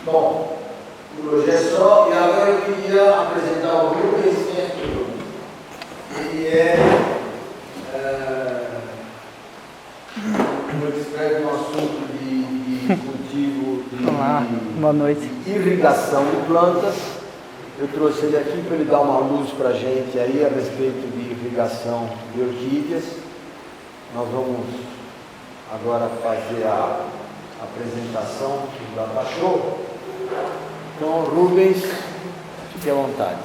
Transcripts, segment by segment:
Bom, hoje é só, e agora eu queria apresentar o Rubens Neto. Ele um expert no assunto de cultivo Boa noite. de irrigação de plantas. Eu trouxe ele aqui para ele dar uma luz para a gente aí a respeito de irrigação de orquídeas. Nós vamos agora fazer a apresentação do Data Show. Então, Rubens, fique à vontade.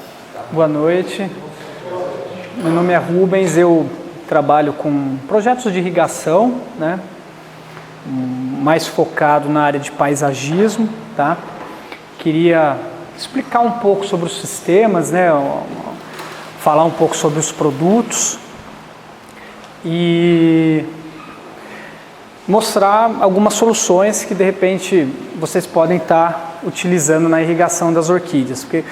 Boa noite. Meu nome é Rubens, eu trabalho com projetos de irrigação, né? Mais focado na área de paisagismo, tá? Queria explicar um pouco sobre os sistemas, né? Falar um pouco sobre os produtos e mostrar algumas soluções que de repente vocês podem estar utilizando na irrigação das orquídeas, porque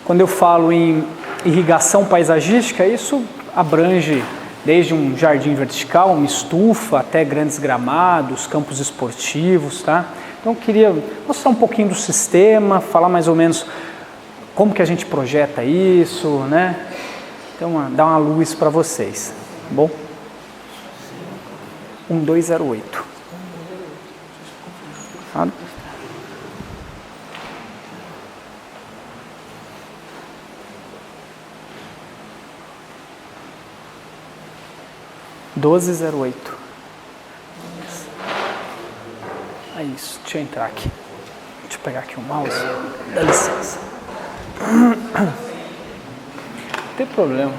quando eu falo em irrigação paisagística, isso abrange desde um jardim vertical, uma estufa, até grandes gramados, campos esportivos, tá? Então eu queria mostrar um pouquinho do sistema, falar mais ou menos como que a gente projeta isso, né? Então dar uma luz para vocês, tá bom? 1208. Tá? É isso, deixa eu entrar aqui. Deixa eu pegar aqui o mouse. Dá licença. Não tem problema.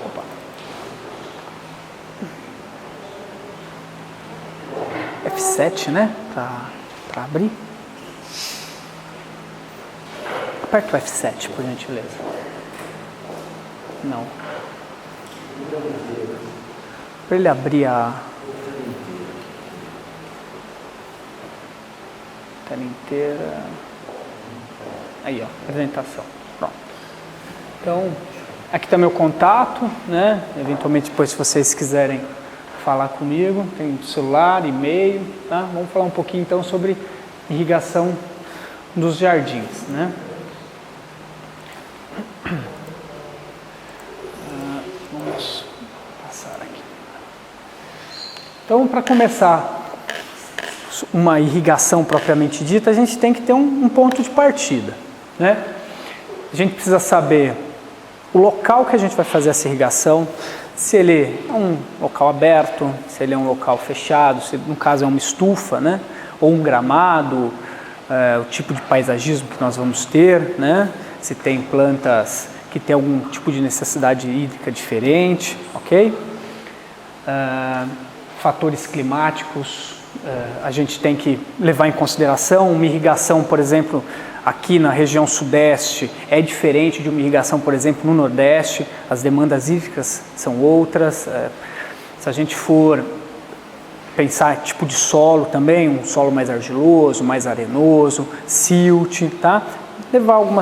Opa. F7, né? Para abrir. Aperta o F7, por gentileza. Não. Para ele abrir a tela inteira. Aí, ó, apresentação. Pronto. Então, aqui está meu contato, né? Eventualmente, depois, se vocês quiserem falar comigo, tem celular, e-mail, tá? Vamos falar um pouquinho, então, sobre irrigação dos jardins, né? Vamos passar aqui. Então, para começar uma irrigação propriamente dita, a gente tem que ter um ponto de partida, né? A gente precisa saber o local que a gente vai fazer essa irrigação, se ele é um local aberto, se ele é um local fechado, se no caso é uma estufa, né? Ou um gramado, o tipo de paisagismo que nós vamos ter, né? Se tem plantas que tem algum tipo de necessidade hídrica diferente, ok? Fatores climáticos, a gente tem que levar em consideração. Uma irrigação, por exemplo, aqui na região sudeste é diferente de uma irrigação, por exemplo, no nordeste, as demandas hídricas são outras. Se a gente for pensar tipo de solo também, um solo mais argiloso, mais arenoso, silt, tá? Levar um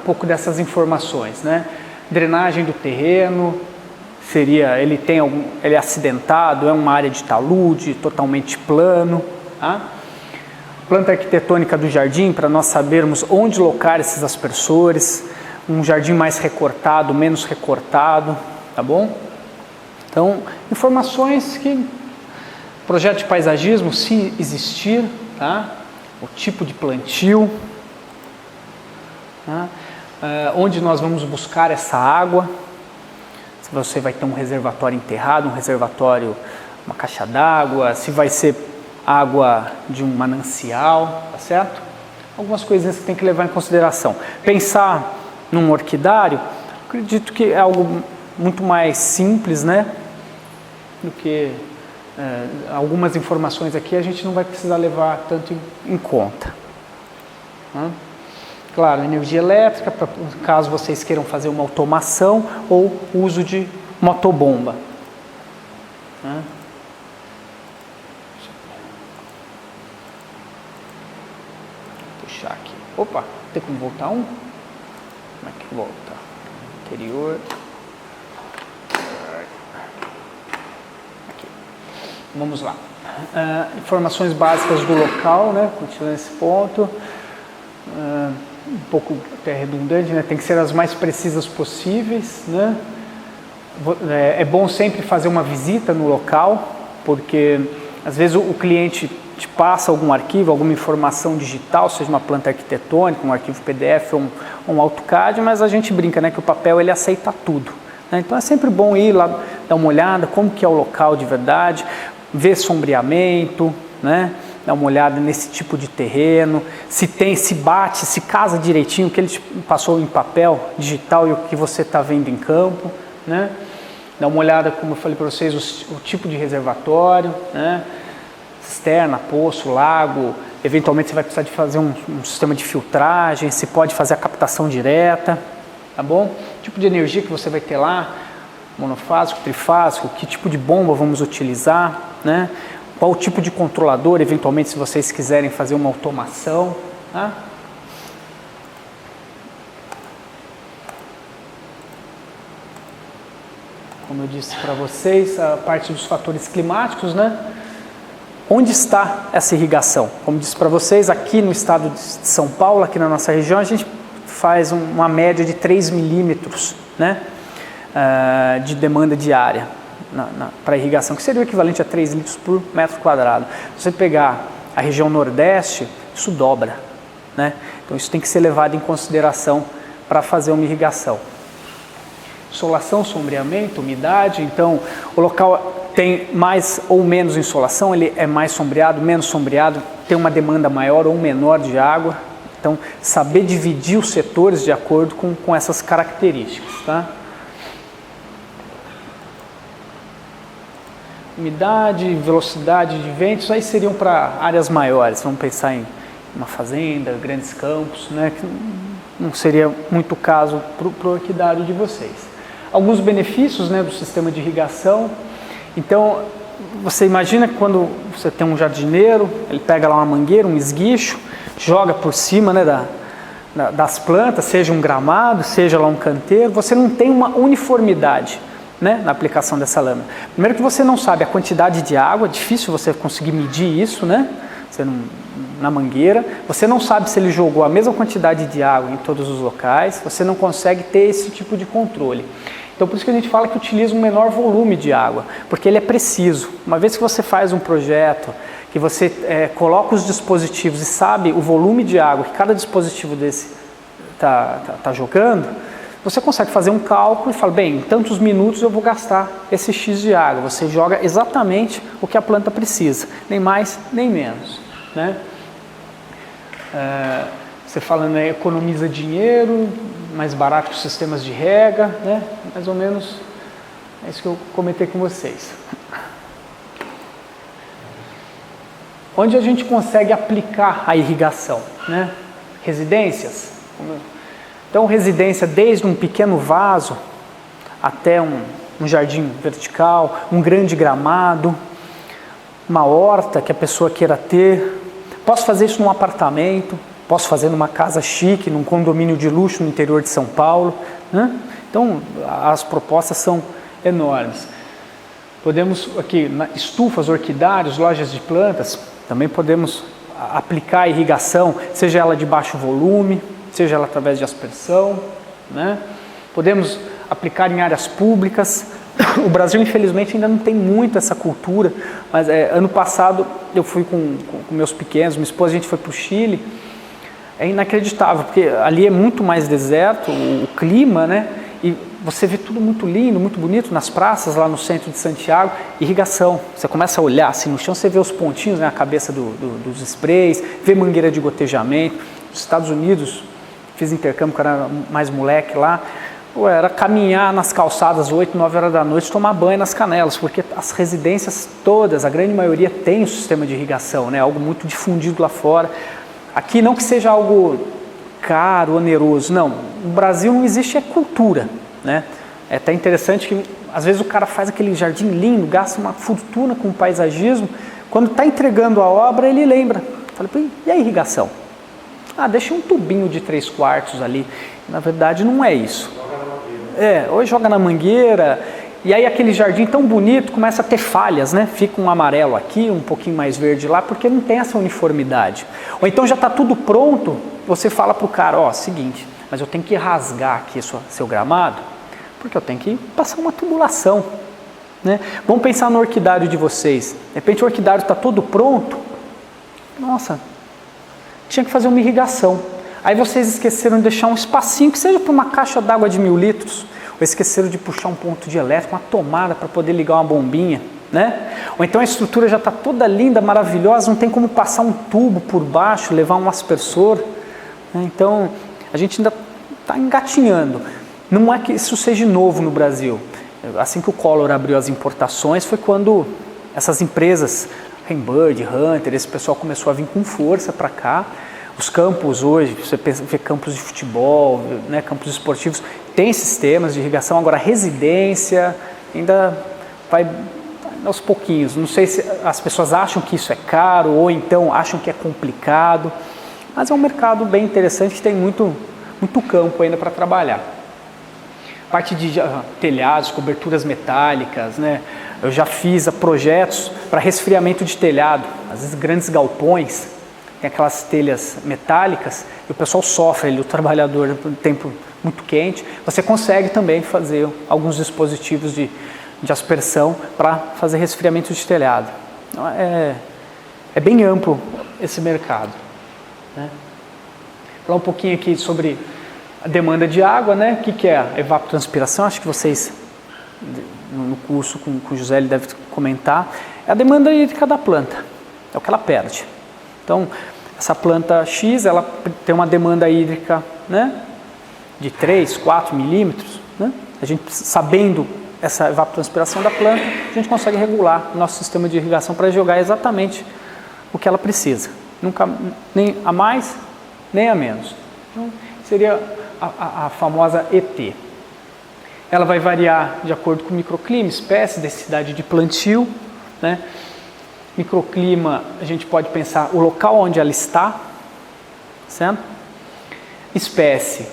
pouco dessas informações, né? Drenagem do terreno, ele é acidentado, é uma área de talude, totalmente plano, tá? Planta arquitetônica do jardim, para nós sabermos onde locar esses aspersores, um jardim mais recortado, menos recortado, tá bom? Então, informações que projeto de paisagismo, se existir, tá? O tipo de plantio, tá? Onde nós vamos buscar essa água, se você vai ter um reservatório enterrado, um reservatório, uma caixa d'água, se vai ser água de um manancial, tá certo? Algumas coisinhas que tem que levar em consideração. Pensar num orquidário, acredito que é algo muito mais simples, né? Do que algumas informações aqui a gente não vai precisar levar tanto em conta. Né? Claro, energia elétrica, caso vocês queiram fazer uma automação ou uso de motobomba. Né? Vou puxar aqui. Opa, tem como voltar um? Como é que volta? anterior. Aqui. Vamos lá. Informações básicas do local, né? Continuando esse ponto. Um pouco até redundante, né? Tem que ser as mais precisas possíveis, né? É bom sempre fazer uma visita no local, porque às vezes o cliente te passa algum arquivo, alguma informação digital, seja uma planta arquitetônica, um arquivo PDF ou um AutoCAD, mas a gente brinca, né, que o papel ele aceita tudo, né? Então é sempre bom ir lá, dar uma olhada, como que é o local de verdade, ver sombreamento, né? Dar uma olhada nesse tipo de terreno, se bate, se casa direitinho o que ele te passou em papel digital e o que você está vendo em campo, né? Dá uma olhada, como eu falei para vocês, o tipo de reservatório, né? Cisterna, poço, lago, eventualmente você vai precisar de fazer um sistema de filtragem, se pode fazer a captação direta, tá bom? O tipo de energia que você vai ter lá, monofásico, trifásico, que tipo de bomba vamos utilizar, né? Qual o tipo de controlador, eventualmente, se vocês quiserem fazer uma automação, tá? Como eu disse para vocês, a parte dos fatores climáticos, né? Onde está essa irrigação? Como disse para vocês, aqui no estado de São Paulo, aqui na nossa região, a gente faz uma média de 3 milímetros, né? De demanda diária para irrigação, que seria o equivalente a 3 litros por metro quadrado. Se você pegar a região nordeste, isso dobra, né? Então isso tem que ser levado em consideração para fazer uma irrigação. Insolação, sombreamento, umidade, então o local tem mais ou menos insolação, ele é mais sombreado, menos sombreado, tem uma demanda maior ou menor de água, então saber dividir os setores de acordo com essas características, tá? Umidade, velocidade de ventos, aí seriam para áreas maiores, vamos pensar em uma fazenda, grandes campos, né, que não seria muito caso para o orquidário de vocês. Alguns benefícios, né, do sistema de irrigação. Então, você imagina que quando você tem um jardineiro, ele pega lá uma mangueira, um esguicho, joga por cima, né, das plantas, seja um gramado, seja lá um canteiro, você não tem uma uniformidade, né, na aplicação dessa lâmina. Primeiro que você não sabe a quantidade de água, é difícil você conseguir medir isso, né, na mangueira, você não sabe se ele jogou a mesma quantidade de água em todos os locais, você não consegue ter esse tipo de controle. Então por isso que a gente fala que utiliza um menor volume de água, porque ele é preciso. Uma vez que você faz um projeto, que você coloca os dispositivos e sabe o volume de água que cada dispositivo desse tá jogando, você consegue fazer um cálculo e fala, bem, em tantos minutos eu vou gastar esse X de água. Você joga exatamente o que a planta precisa, nem mais nem menos, né? Você falando, né, economiza dinheiro, mais barato que os sistemas de rega, né? Mais ou menos é isso que eu comentei com vocês. Onde a gente consegue aplicar a irrigação, né? Residências. Então, residência desde um pequeno vaso até um jardim vertical, um grande gramado, uma horta que a pessoa queira ter. Posso fazer isso num apartamento, posso fazer numa casa chique, num condomínio de luxo no interior de São Paulo, né? Então, as propostas são enormes. Podemos aqui, estufas, orquidários, lojas de plantas, também podemos aplicar a irrigação, seja ela de baixo volume, seja ela através de aspersão, né? Podemos aplicar em áreas públicas. O Brasil, infelizmente, ainda não tem muito essa cultura, mas ano passado eu fui com meus pequenos, minha esposa, a gente foi para o Chile. É inacreditável, porque ali é muito mais deserto, o clima, né? E você vê tudo muito lindo, muito bonito nas praças, lá no centro de Santiago, irrigação. Você começa a olhar assim no chão, você vê os pontinhos, né, a cabeça dos sprays, vê mangueira de gotejamento. Nos Estados Unidos, fiz intercâmbio, quando era mais moleque lá, era caminhar nas calçadas 8, 9 horas da noite, tomar banho nas canelas, porque as residências todas, a grande maioria tem um sistema de irrigação, né, algo muito difundido lá fora. Aqui não que seja algo caro, oneroso, não. No Brasil não existe cultura, né? É até interessante que às vezes o cara faz aquele jardim lindo, gasta uma fortuna com paisagismo, quando está entregando a obra ele lembra, fala, e a irrigação? Ah, deixa um tubinho de 3/4 ali. Na verdade não é isso. Ou joga na mangueira, e aí aquele jardim tão bonito começa a ter falhas, né? Fica um amarelo aqui, um pouquinho mais verde lá, porque não tem essa uniformidade. Ou então já está tudo pronto, você fala para o cara, seguinte, mas eu tenho que rasgar aqui seu gramado, porque eu tenho que passar uma tubulação, né? Vamos pensar no orquidário de vocês. De repente o orquidário está todo pronto, nossa, tinha que fazer uma irrigação. Aí vocês esqueceram de deixar um espacinho, que seja para uma caixa d'água de 1000 litros, ou esqueceram de puxar um ponto de elétrico, uma tomada para poder ligar uma bombinha, né? Ou então a estrutura já está toda linda, maravilhosa, não tem como passar um tubo por baixo, levar um aspersor, né? Então a gente ainda está engatinhando. Não é que isso seja novo no Brasil. Assim que o Collor abriu as importações, foi quando essas empresas, Rainbird, Hunter, esse pessoal começou a vir com força para cá. Os campos hoje, você vê campos de futebol, né, campos esportivos, tem sistemas de irrigação. Agora a residência ainda vai aos pouquinhos. Não sei se as pessoas acham que isso é caro ou então acham que é complicado, mas é um mercado bem interessante que tem muito campo ainda para trabalhar. Parte de telhados, coberturas metálicas, né? Eu já fiz projetos para resfriamento de telhado, às vezes grandes galpões, tem aquelas telhas metálicas e o pessoal sofre, o trabalhador, no tempo muito quente. Você consegue também fazer alguns dispositivos de aspersão para fazer resfriamento de telhado. Então, é bem amplo esse mercado, né? Falar um pouquinho aqui sobre a demanda de água, né? O que é a evapotranspiração? Acho que vocês, no curso com o José, ele deve comentar. É a demanda hídrica da planta, é o que ela perde. Então, essa planta X, ela tem uma demanda hídrica, né, de 3, 4 milímetros, né? A gente, sabendo essa evapotranspiração da planta, a gente consegue regular o nosso sistema de irrigação para jogar exatamente o que ela precisa. Nunca, nem a mais, nem a menos. Então, seria a famosa ET. Ela vai variar de acordo com o microclima, espécie, densidade de plantio, né? Microclima, a gente pode pensar o local onde ela está, certo? Espécie,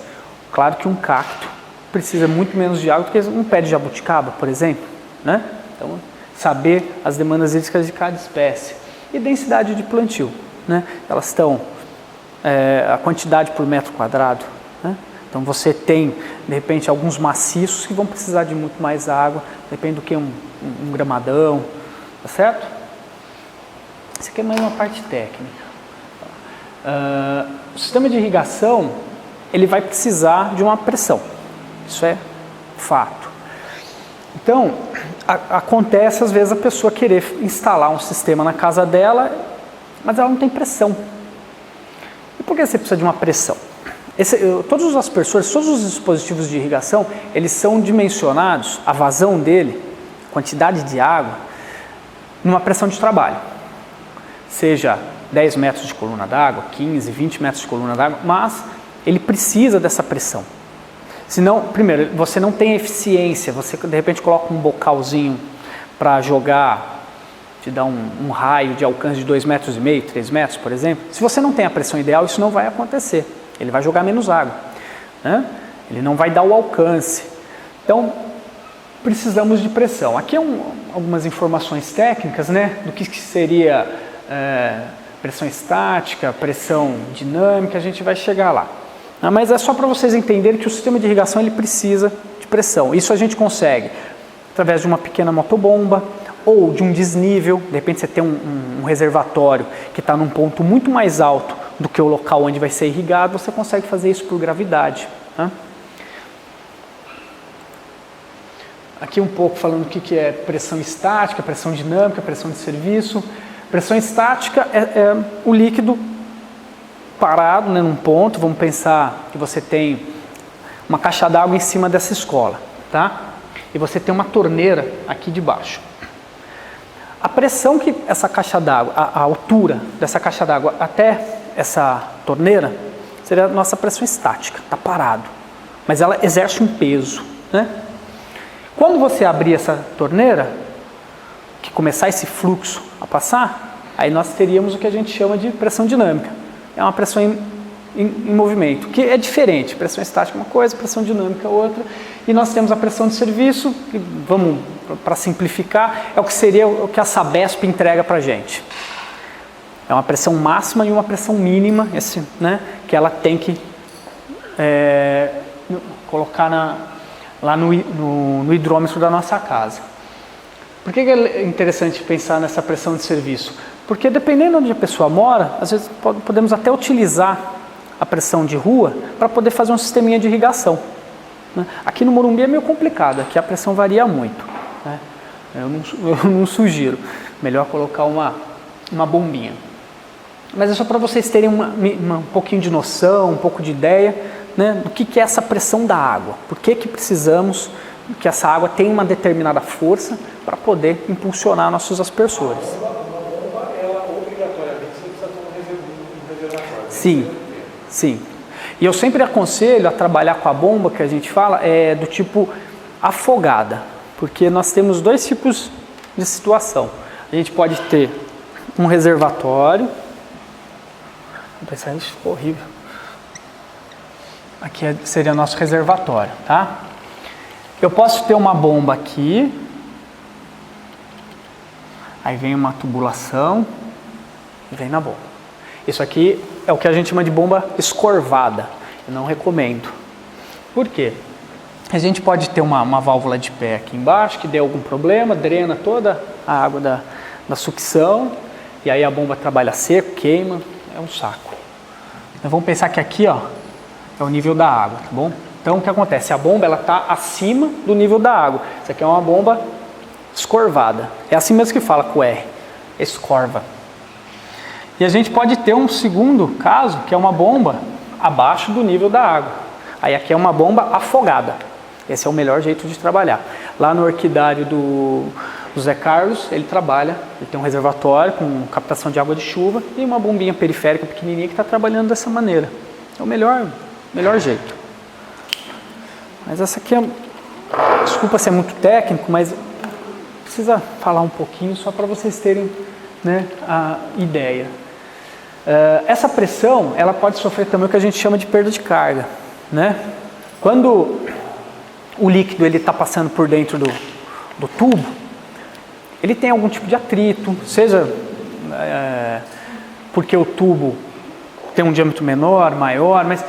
claro que um cacto precisa muito menos de água do que um pé de jabuticaba, por exemplo, né? Então, saber as demandas hídricas de cada espécie. E densidade de plantio, né? Elas estão, a quantidade por metro quadrado, né? Então você tem, de repente, alguns maciços que vão precisar de muito mais água, depende do que um gramadão, tá certo? Isso aqui é mais uma parte técnica. O sistema de irrigação, ele vai precisar de uma pressão, isso é fato. Então, acontece às vezes a pessoa querer instalar um sistema na casa dela, mas ela não tem pressão. E por que você precisa de uma pressão? Todos os aspersores, todos os dispositivos de irrigação, eles são dimensionados, a vazão dele, quantidade de água, numa pressão de trabalho. Seja 10 metros de coluna d'água, 15, 20 metros de coluna d'água, mas ele precisa dessa pressão. Senão, primeiro, você não tem eficiência, você de repente coloca um bocalzinho para jogar, te dá um raio de alcance de 2,5 metros, 3 metros, por exemplo. Se você não tem a pressão ideal, isso não vai acontecer. Ele vai jogar menos água, né? Ele não vai dar o alcance. Então, precisamos de pressão. Aqui algumas informações técnicas, né, do que seria pressão estática, pressão dinâmica, a gente vai chegar lá. Mas é só para vocês entenderem que o sistema de irrigação ele precisa de pressão. Isso a gente consegue através de uma pequena motobomba ou de um desnível. De repente você tem um reservatório que está num ponto muito mais alto do que o local onde vai ser irrigado, você consegue fazer isso por gravidade, né? Aqui um pouco falando o que é pressão estática, pressão dinâmica, pressão de serviço. Pressão estática é o líquido parado, né, num ponto. Vamos pensar que você tem uma caixa d'água em cima dessa escola, tá? E você tem uma torneira aqui debaixo. A pressão que essa caixa d'água, a altura dessa caixa d'água até essa torneira, seria a nossa pressão estática, está parado. Mas ela exerce um peso, né? Quando você abrir essa torneira, que começar esse fluxo a passar, aí nós teríamos o que a gente chama de pressão dinâmica. É uma pressão em movimento, que é diferente. Pressão estática é uma coisa, pressão dinâmica é outra. E nós temos a pressão de serviço, que vamos, para simplificar, é o que seria o que a Sabesp entrega para a gente. É uma pressão máxima e uma pressão mínima, né, que ela tem que colocar lá no hidrômetro da nossa casa. Por que é interessante pensar nessa pressão de serviço? Porque dependendo onde a pessoa mora, às vezes podemos até utilizar a pressão de rua para poder fazer um sisteminha de irrigação. Né? Aqui no Morumbi é meio complicado, aqui a pressão varia muito. Né? Eu não sugiro, melhor colocar uma bombinha. Mas é só para vocês terem um pouquinho de noção, um pouco de ideia, né, do que é essa pressão da água. Por que precisamos que essa água tenha uma determinada força para poder impulsionar nossos aspersores. Uma bomba, ela obrigatoriamente você precisa ter um reservatório. Sim, sim. E eu sempre aconselho a trabalhar com a bomba, que a gente fala, do tipo afogada. Porque nós temos dois tipos de situação. A gente pode ter um reservatório. Vou pensar, isso ficou horrível. Aqui seria nosso reservatório, tá? Eu posso ter uma bomba aqui, aí vem uma tubulação e vem na bomba. Isso aqui é o que a gente chama de bomba escorvada, eu não recomendo. Por quê? A gente pode ter uma válvula de pé aqui embaixo que dê algum problema, drena toda a água da sucção, e aí a bomba trabalha seco, queima, é um saco. Então vamos pensar que aqui, ó, é o nível da água, tá bom? Então o que acontece? A bomba está acima do nível da água. Isso aqui é uma bomba escorvada. É assim mesmo que fala com o R, escorva. E a gente pode ter um segundo caso, que é uma bomba abaixo do nível da água. Aí aqui é uma bomba afogada. Esse é o melhor jeito de trabalhar. Lá no orquidário do Zé Carlos, ele tem um reservatório com captação de água de chuva e uma bombinha periférica pequenininha que está trabalhando dessa maneira. É o melhor jeito. Mas essa aqui desculpa se é muito técnico, mas precisa falar um pouquinho só para vocês terem, né, a ideia. Essa pressão, ela pode sofrer também o que a gente chama de perda de carga, né? Quando o líquido está passando por dentro do tubo, ele tem algum tipo de atrito, seja porque o tubo tem um diâmetro menor, maior, mas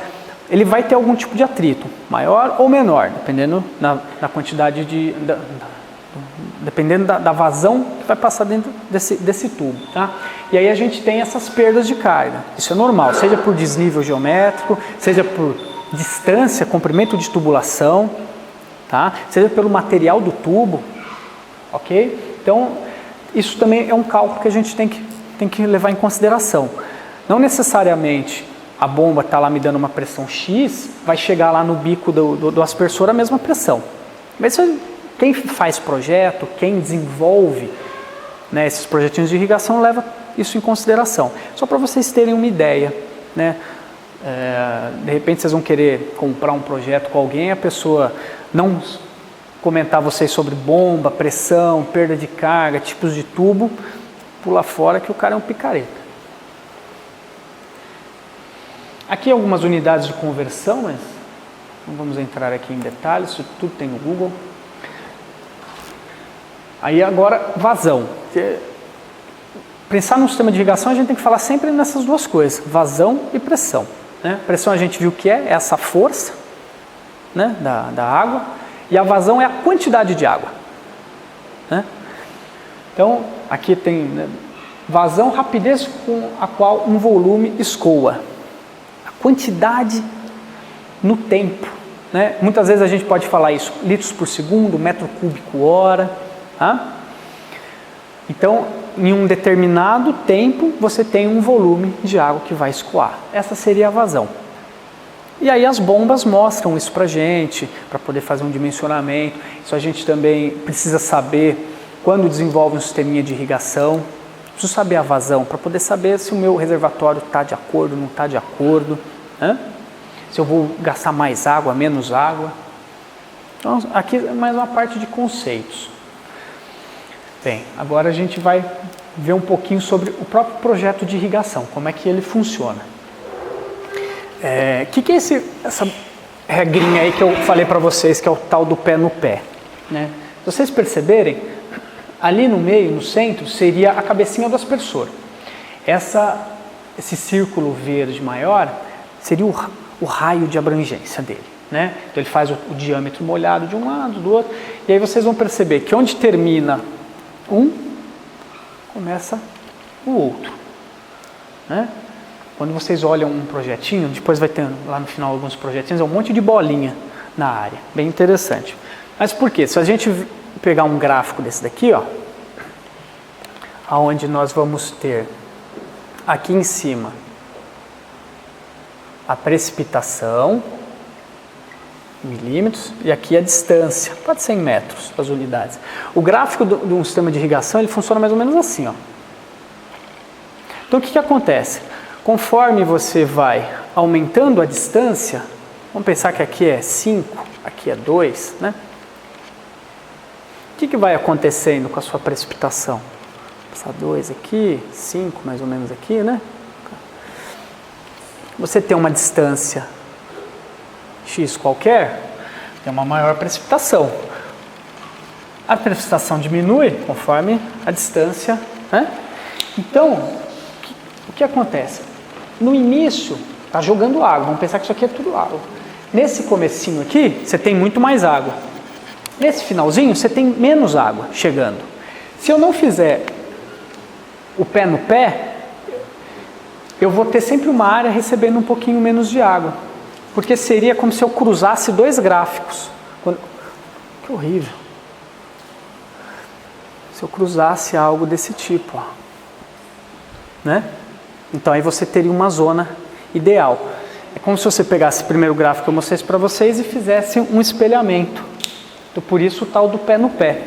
ele vai ter algum tipo de atrito, maior ou menor, dependendo da quantidade dependendo da vazão que vai passar dentro desse tubo, tá? E aí a gente tem essas perdas de carga. Isso é normal, seja por desnível geométrico, seja por distância, comprimento de tubulação, tá? Seja pelo material do tubo, ok? Então, isso também é um cálculo que a gente tem que levar em consideração. Não necessariamente a bomba está lá me dando uma pressão X, vai chegar lá no bico do aspersor a mesma pressão. Mas quem faz projeto, quem desenvolve, né, esses projetinhos de irrigação, leva isso em consideração. Só para vocês terem uma ideia, né? De repente vocês vão querer comprar um projeto com alguém, a pessoa não comentar vocês sobre bomba, pressão, perda de carga, tipos de tubo, pula fora que o cara é um picareta. Aqui algumas unidades de conversão, mas não vamos entrar aqui em detalhes, isso tudo tem no Google. Aí agora, vazão. Pensar num sistema de irrigação, a gente tem que falar sempre nessas duas coisas, vazão e pressão. Né? Pressão a gente viu que é essa força, né, da água, e a vazão é a quantidade de água. Né? Então, aqui tem, né, vazão, rapidez com a qual um volume escoa. Quantidade no tempo, né? Muitas vezes a gente pode falar isso, litros por segundo, metro cúbico hora, tá? Então, em um determinado tempo, você tem um volume de água que vai escoar. Essa seria a vazão. E aí as bombas mostram isso pra gente, para poder fazer um dimensionamento. Isso a gente também precisa saber quando desenvolve um sisteminha de irrigação. Preciso saber a vazão, para poder saber se o meu reservatório está de acordo, não está de acordo, né? Se eu vou gastar mais água, menos água. Então, aqui é mais uma parte de conceitos. Bem, agora a gente vai ver um pouquinho sobre o próprio projeto de irrigação, como é que ele funciona. que é essa regrinha aí que eu falei para vocês, que é o tal do pé no pé, né? Se vocês perceberem, ali no meio, no centro, seria a cabecinha do aspersor. Esse círculo verde maior seria o raio de abrangência dele, né? Então ele faz o diâmetro molhado de um lado, do outro, e aí vocês vão perceber que onde termina um, começa o outro, né? Quando vocês olham um projetinho, depois vai ter lá no final alguns projetinhos, é um monte de bolinha na área, bem interessante. Mas por quê? Se a gente pegar um gráfico desse daqui, ó, onde nós vamos ter aqui em cima a precipitação, milímetros, e aqui a distância, pode ser em metros, as unidades. O gráfico de um sistema de irrigação, ele funciona mais ou menos assim, ó. Então o que acontece? Conforme você vai aumentando a distância, vamos pensar que aqui é 5, aqui é 2, né? O que vai acontecendo com a sua precipitação? Passar 2 aqui, 5 mais ou menos aqui, né? Você tem uma distância x qualquer, tem uma maior precipitação. A precipitação diminui conforme a distância, né? Então, o que acontece? No início, está jogando água, vamos pensar que isso aqui é tudo água. Nesse comecinho aqui, você tem muito mais água. Nesse finalzinho, você tem menos água chegando. Se eu não fizer o pé no pé, eu vou ter sempre uma área recebendo um pouquinho menos de água. Porque seria como se eu cruzasse dois gráficos. Que horrível. Se eu cruzasse algo desse tipo, ó, né? Então aí você teria uma zona ideal. É como se você pegasse o primeiro gráfico que eu mostrei para vocês e fizesse um espelhamento. Então por isso o tal do pé no pé.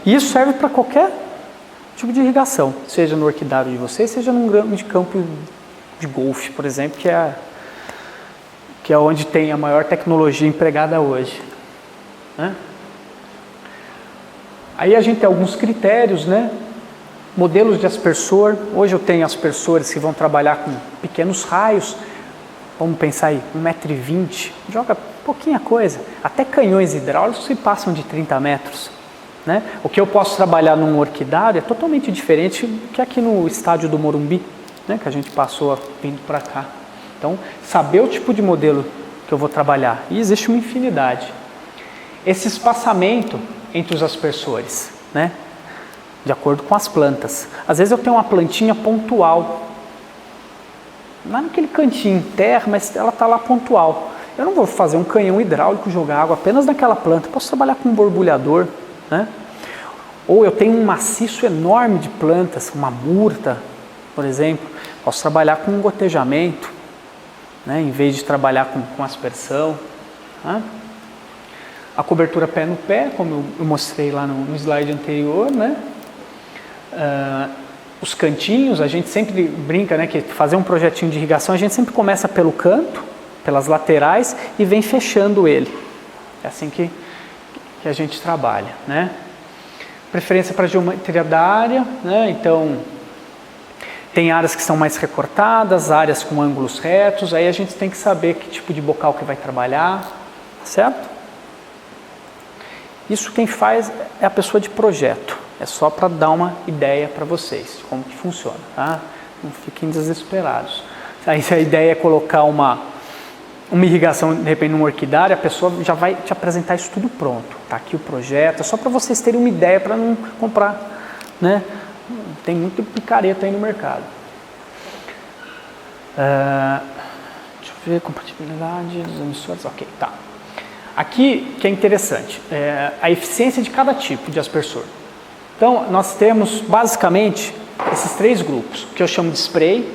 E isso serve para qualquer tipo de irrigação, seja no orquidário de vocês, seja num grande campo de golfe, por exemplo, que é onde tem a maior tecnologia empregada hoje, né? Aí a gente tem alguns critérios, né? Modelos de aspersor. Hoje eu tenho aspersores que vão trabalhar com pequenos raios. Vamos pensar aí, 1,20 m, joga pouquinha coisa. Até canhões hidráulicos que passam de 30 metros, né? O que eu posso trabalhar num orquidário é totalmente diferente que aqui no estádio do Morumbi, né? Que a gente passou vindo para cá. Então, saber o tipo de modelo que eu vou trabalhar. E existe uma infinidade. Esse espaçamento entre os aspersores, né? De acordo com as plantas. Às vezes eu tenho uma plantinha pontual, não é naquele cantinho, terra, mas ela está lá pontual. Eu não vou fazer um canhão hidráulico, jogar água apenas naquela planta. Eu posso trabalhar com um borbulhador, né? Ou eu tenho um maciço enorme de plantas, uma murta, por exemplo. Posso trabalhar com um gotejamento, né? Em vez de trabalhar com aspersão, né? A cobertura pé no pé, como eu mostrei lá no slide anterior, né? Os cantinhos, a gente sempre brinca, né, que fazer um projetinho de irrigação, a gente sempre começa pelo canto, pelas laterais e vem fechando ele. É assim que a gente trabalha, né? Preferência para geometria da área, né? Então, tem áreas que são mais recortadas, áreas com ângulos retos, aí a gente tem que saber que tipo de bocal que vai trabalhar, certo? Isso quem faz é a pessoa de projeto. É só para dar uma ideia para vocês de como que funciona, tá? Não fiquem desesperados. Aí se a ideia é colocar uma irrigação, de repente, num orquidário, a pessoa já vai te apresentar isso tudo pronto. Tá aqui o projeto, é só para vocês terem uma ideia para não comprar, né? Tem muito picareta aí no mercado. Deixa eu ver, compatibilidade dos emissores, ok, tá. Aqui que é interessante, a eficiência de cada tipo de aspersor. Então, nós temos basicamente esses três grupos, o que eu chamo de spray,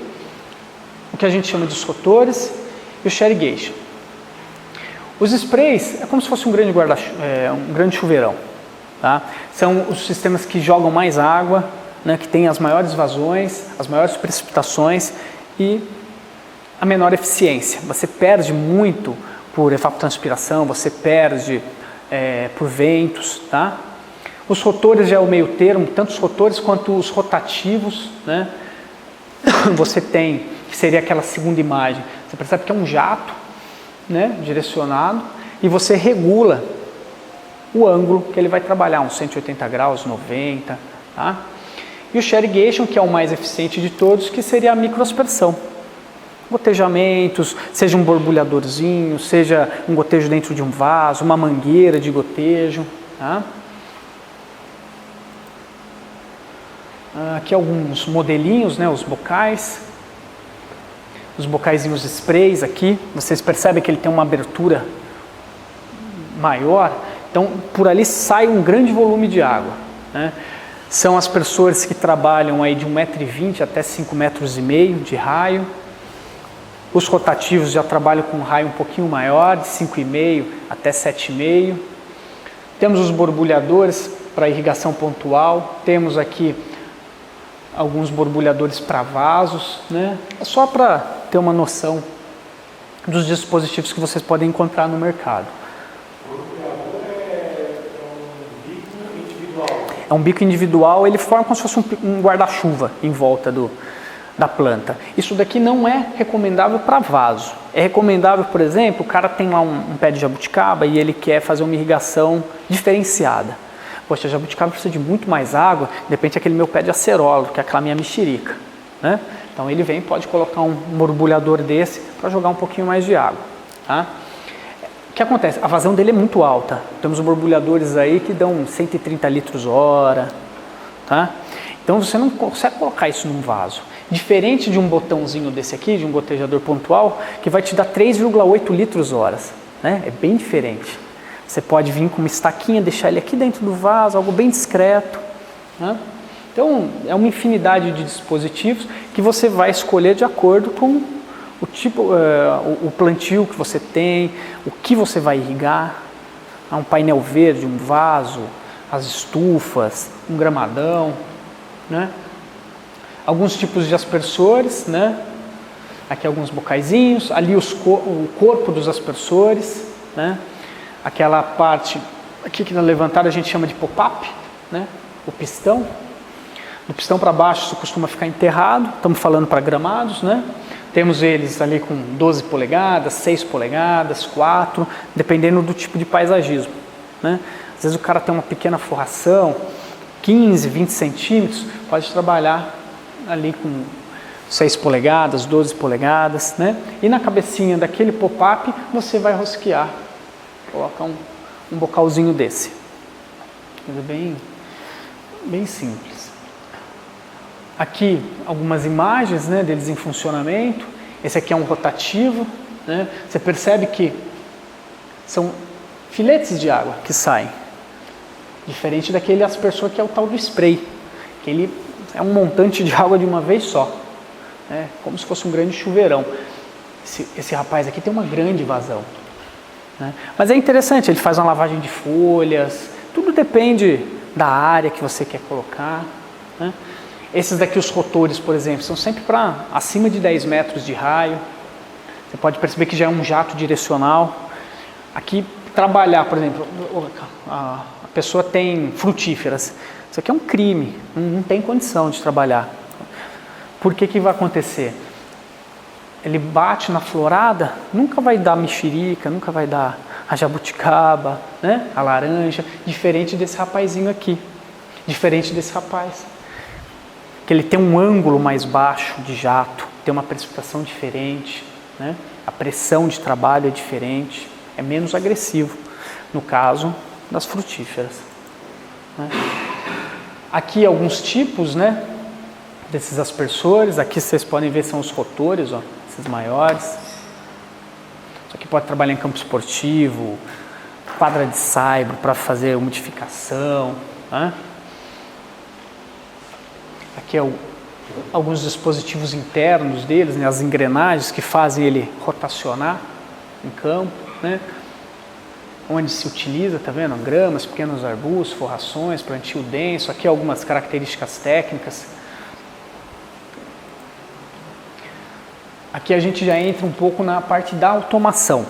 o que a gente chama de rotores e o sherigation. Os sprays é como se fosse um grande um grande chuveirão, tá? São os sistemas que jogam mais água, né, que tem as maiores vazões, as maiores precipitações e a menor eficiência. Você perde muito por evapotranspiração, você perde por ventos, tá? Os rotores já é o meio termo, tanto os rotores quanto os rotativos, né? Você tem que seria aquela segunda imagem. Você percebe que é um jato, né, direcionado, e você regula o ângulo que ele vai trabalhar, uns 180 graus, 90, tá? E o shower irrigation, que é o mais eficiente de todos, que seria a microaspersão. Gotejamentos, seja um borbulhadorzinho, seja um gotejo dentro de um vaso, uma mangueira de gotejo, tá? Aqui alguns modelinhos, né, os bocais. Os bocaizinhos sprays aqui, vocês percebem que ele tem uma abertura maior, então por ali sai um grande volume de água, né? São aspersores que trabalham aí de 1,20 m até 5,5 m de raio. Os rotativos já trabalham com um raio um pouquinho maior, de 5,5 m até 7,5 m. Temos os borbulhadores para irrigação pontual, temos aqui alguns borbulhadores para vasos, né? É só para ter uma noção dos dispositivos que vocês podem encontrar no mercado. O borbulhador é um bico individual. É um bico individual, ele forma como se fosse um guarda-chuva em volta da planta. Isso daqui não é recomendável para vaso. É recomendável, por exemplo, o cara tem lá um pé de jabuticaba e ele quer fazer uma irrigação diferenciada. Poxa, a jabuticaba precisa de muito mais água, de repente aquele meu pé de acerola, que é aquela minha mexerica, né? Então ele vem, pode colocar um borbulhador desse para jogar um pouquinho mais de água, tá? O que acontece? A vazão dele é muito alta. Temos borbulhadores aí que dão 130 litros hora, tá? Então você não consegue colocar isso num vaso. Diferente de um botãozinho desse aqui, de um gotejador pontual, que vai te dar 3,8 litros horas, né? É bem diferente. Você pode vir com uma estaquinha, deixar ele aqui dentro do vaso, algo bem discreto, né? Então, é uma infinidade de dispositivos que você vai escolher de acordo com o tipo, o plantio que você tem, o que você vai irrigar. Um painel verde, um vaso, as estufas, um gramadão, né? Alguns tipos de aspersores, né? Aqui alguns bocaizinhos, ali o corpo dos aspersores, né? Aquela parte aqui que na levantada a gente chama de pop-up, né? O pistão. Do pistão para baixo isso costuma ficar enterrado, estamos falando para gramados, né? Temos eles ali com 12 polegadas, 6 polegadas, 4, dependendo do tipo de paisagismo, né? Às vezes o cara tem uma pequena forração, 15, 20 centímetros, pode trabalhar ali com 6 polegadas, 12 polegadas, né? E na cabecinha daquele pop-up você vai rosquear, coloca um bocalzinho desse. Coisa bem simples. Aqui algumas imagens, né, deles em funcionamento. Esse aqui é um rotativo, né? Você percebe que são filetes de água que saem, diferente daquele aspersor que é o tal do spray, que ele é um montante de água de uma vez só, né? Como se fosse um grande chuveirão. Esse rapaz aqui tem uma grande vazão, né? Mas é interessante, ele faz uma lavagem de folhas, tudo depende da área que você quer colocar, né? Esses daqui, os rotores, por exemplo, são sempre para acima de 10 metros de raio. Você pode perceber que já é um jato direcional. Aqui, trabalhar, por exemplo, a pessoa tem frutíferas. Isso aqui é um crime, não tem condição de trabalhar. Por que vai acontecer? Ele bate na florada, nunca vai dar mexerica, nunca vai dar a jabuticaba, né? A laranja, diferente desse rapazinho aqui, diferente desse rapaz. Que ele tem um ângulo mais baixo de jato, tem uma precipitação diferente, né? A pressão de trabalho é diferente, é menos agressivo, no caso das frutíferas, né? Aqui alguns tipos, né, desses aspersores. Aqui vocês podem ver são os rotores, ó, esses maiores. Isso aqui pode trabalhar em campo esportivo, quadra de saibro para fazer umidificação, né? Aqui é alguns dispositivos internos deles, né, as engrenagens que fazem ele rotacionar em campo, né? Onde se utiliza, tá vendo? Gramas, pequenos arbustos, forrações, plantio denso. Aqui algumas características técnicas. Aqui a gente já entra um pouco na parte da automação.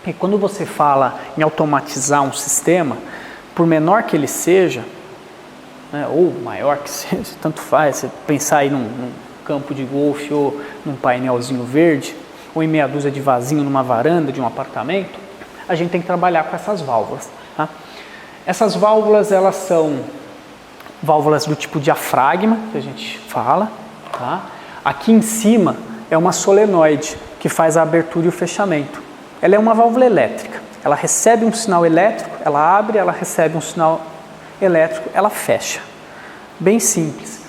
E quando você fala em automatizar um sistema, por menor que ele seja, né, ou maior que seja, tanto faz, você pensar aí campo de golfe ou num painelzinho verde, ou em meia dúzia de vasinho numa varanda de um apartamento, a gente tem que trabalhar com essas válvulas. Tá? Essas válvulas, elas são válvulas do tipo diafragma, que a gente fala. Tá? Aqui em cima é uma solenoide, que faz a abertura e o fechamento. Ela é uma válvula elétrica. Ela recebe um sinal elétrico, ela abre, ela recebe um sinal elétrico, ela fecha. Bem simples.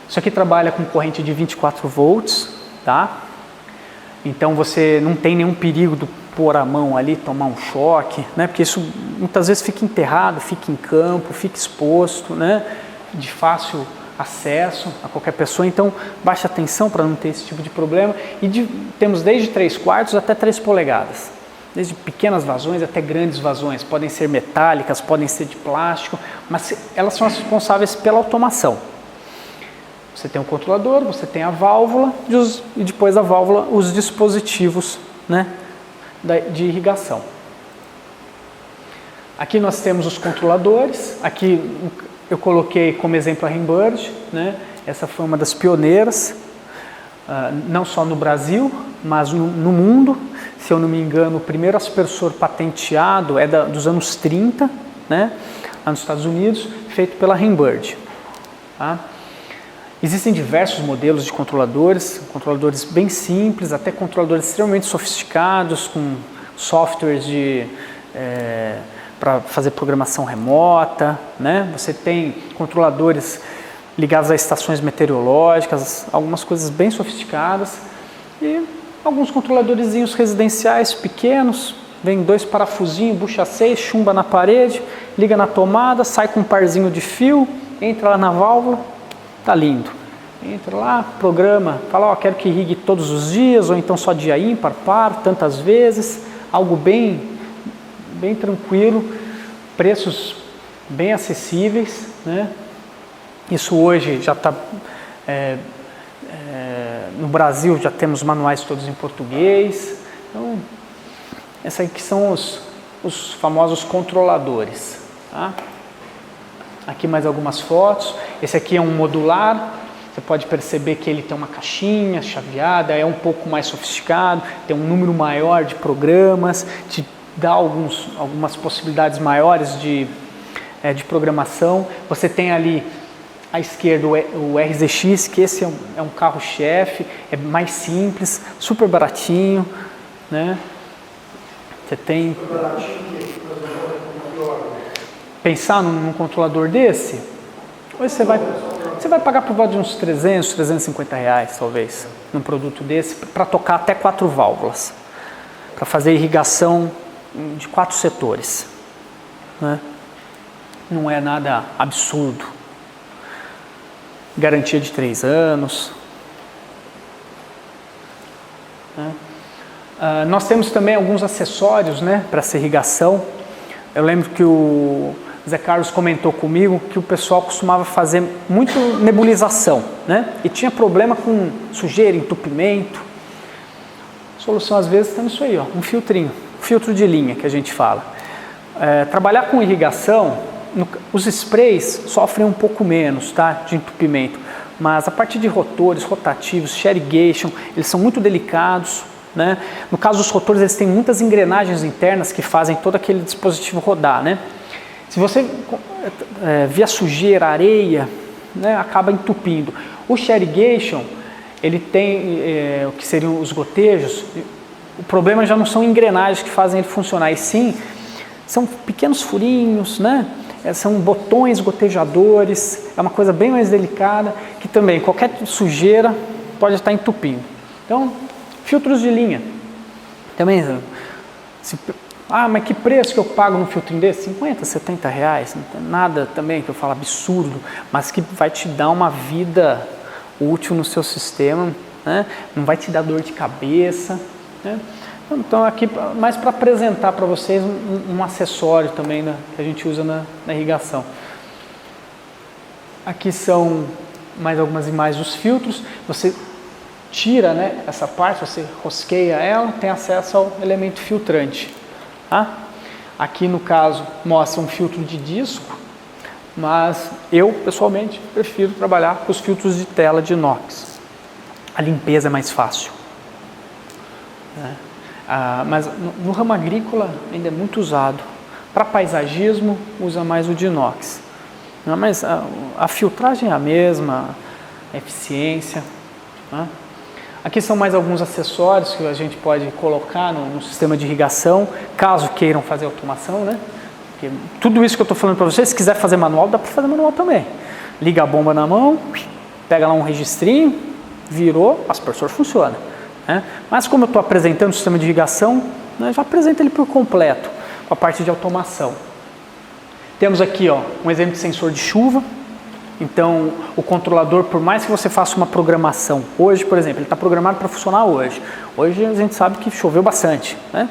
Isso aqui trabalha com corrente de 24 volts, tá? Então você não tem nenhum perigo de pôr a mão ali, tomar um choque, né? Porque isso muitas vezes fica enterrado, fica em campo, fica exposto, né? De fácil acesso a qualquer pessoa, então baixa tensão para não ter esse tipo de problema. E temos desde 3/4 até 3 polegadas, desde pequenas vazões até grandes vazões, podem ser metálicas, podem ser de plástico, mas elas são as responsáveis pela automação. Você tem o controlador, você tem a válvula e depois da válvula os dispositivos, né, de irrigação. Aqui nós temos os controladores, aqui eu coloquei como exemplo a Rainbird, né? Essa foi uma das pioneiras, não só no Brasil, mas no mundo. Se eu não me engano, o primeiro aspersor patenteado é dos anos 30, né? Lá nos Estados Unidos, feito pela Rainbird. Tá? Existem diversos modelos de controladores bem simples, até controladores extremamente sofisticados, com softwares para fazer programação remota, né? Você tem controladores ligados a estações meteorológicas, algumas coisas bem sofisticadas e alguns controladorzinhos residenciais pequenos, vem 2 parafusinhos, bucha 6, chumba na parede, liga na tomada, sai com um parzinho de fio, entra lá na válvula, tá lindo. Entra lá, programa, fala, ó, quero que irrigue todos os dias, ou então só dia ímpar, par, tantas vezes, algo bem tranquilo, preços bem acessíveis, né? Isso hoje já está, no Brasil já temos manuais todos em português, então, esses aqui são os famosos controladores, tá? Aqui mais algumas fotos, esse aqui é um modular, você pode perceber que ele tem uma caixinha chaveada, é um pouco mais sofisticado, tem um número maior de programas, te dá algumas possibilidades maiores de programação. Você tem ali à esquerda o RZX, que esse é um carro-chefe, é mais simples, super baratinho, né? Você tem... Pensar num controlador desse, hoje você vai pagar por volta de uns 300, 350 reais, talvez, num produto desse, para tocar até 4 válvulas, para fazer irrigação de 4 setores, né? Não é nada absurdo. Garantia de 3 anos. Né? Nós temos também alguns acessórios, né, para essa irrigação. Eu lembro que o Zé Carlos comentou comigo que o pessoal costumava fazer muito nebulização, né? E tinha problema com sujeira, entupimento. A solução às vezes está nisso aí, ó, um filtrinho, filtro de linha que a gente fala. Trabalhar com irrigação, os sprays sofrem um pouco menos, tá, de entupimento, mas a partir de rotores, rotativos, sherigation, eles são muito delicados, né? No caso dos rotores, eles têm muitas engrenagens internas que fazem todo aquele dispositivo rodar, né? Se você via sujeira, areia, né, acaba entupindo. O sherigation, ele tem o que seriam os gotejos. O problema já não são engrenagens que fazem ele funcionar, e sim são pequenos furinhos, né? São botões gotejadores, é uma coisa bem mais delicada, que também qualquer sujeira pode estar entupindo. Então, filtros de linha. Também, mas que preço que eu pago num filtrinho desse? 50, 70 reais, não tem nada também que eu falo absurdo, mas que vai te dar uma vida útil no seu sistema, né? Não vai te dar dor de cabeça, né? Então aqui mais para apresentar para vocês um acessório também, né, que a gente usa na irrigação. Aqui são mais algumas imagens dos filtros. Você tira, né, essa parte, você rosqueia ela, tem acesso ao elemento filtrante. Tá? Aqui no caso mostra um filtro de disco, mas eu pessoalmente prefiro trabalhar com os filtros de tela de inox. a limpeza é mais fácil. Né? Mas no ramo agrícola ainda é muito usado. Para paisagismo, usa mais o de inox. Não, mas a filtragem é a mesma, a eficiência. Né? Aqui são mais alguns acessórios que a gente pode colocar no sistema de irrigação, caso queiram fazer automação, né? Porque tudo isso que eu estou falando para vocês, se quiser fazer manual, dá para fazer manual também. Liga a bomba na mão, pega lá um registrinho, virou, o aspersor funciona. Né? Mas como eu estou apresentando o sistema de irrigação, né, já apresento ele por completo, com a parte de automação. Temos aqui um exemplo de sensor de chuva. Então, o controlador, por mais que você faça uma programação, hoje, por exemplo, ele está programado para funcionar hoje. Hoje a gente sabe que choveu bastante, né?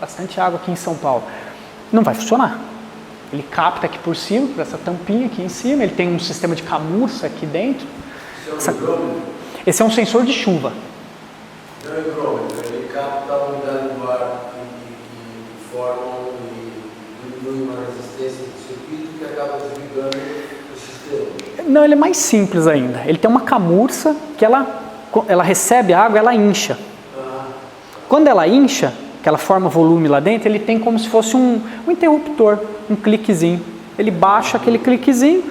Bastante água aqui em São Paulo. Não vai funcionar. Ele capta aqui por cima, por essa tampinha aqui em cima, ele tem um sistema de camurça aqui dentro. Esse é um sensor de chuva. Não é hidrômetro, ele capta a umidade do ar que formam e diminui uma resistência do circuito que acaba desligando o sistema. Não, ele é mais simples ainda. Ele tem uma camurça que ela recebe a água, ela incha. Quando ela incha, que ela forma volume lá dentro, ele tem como se fosse um interruptor, um cliquezinho. Ele baixa aquele cliquezinho,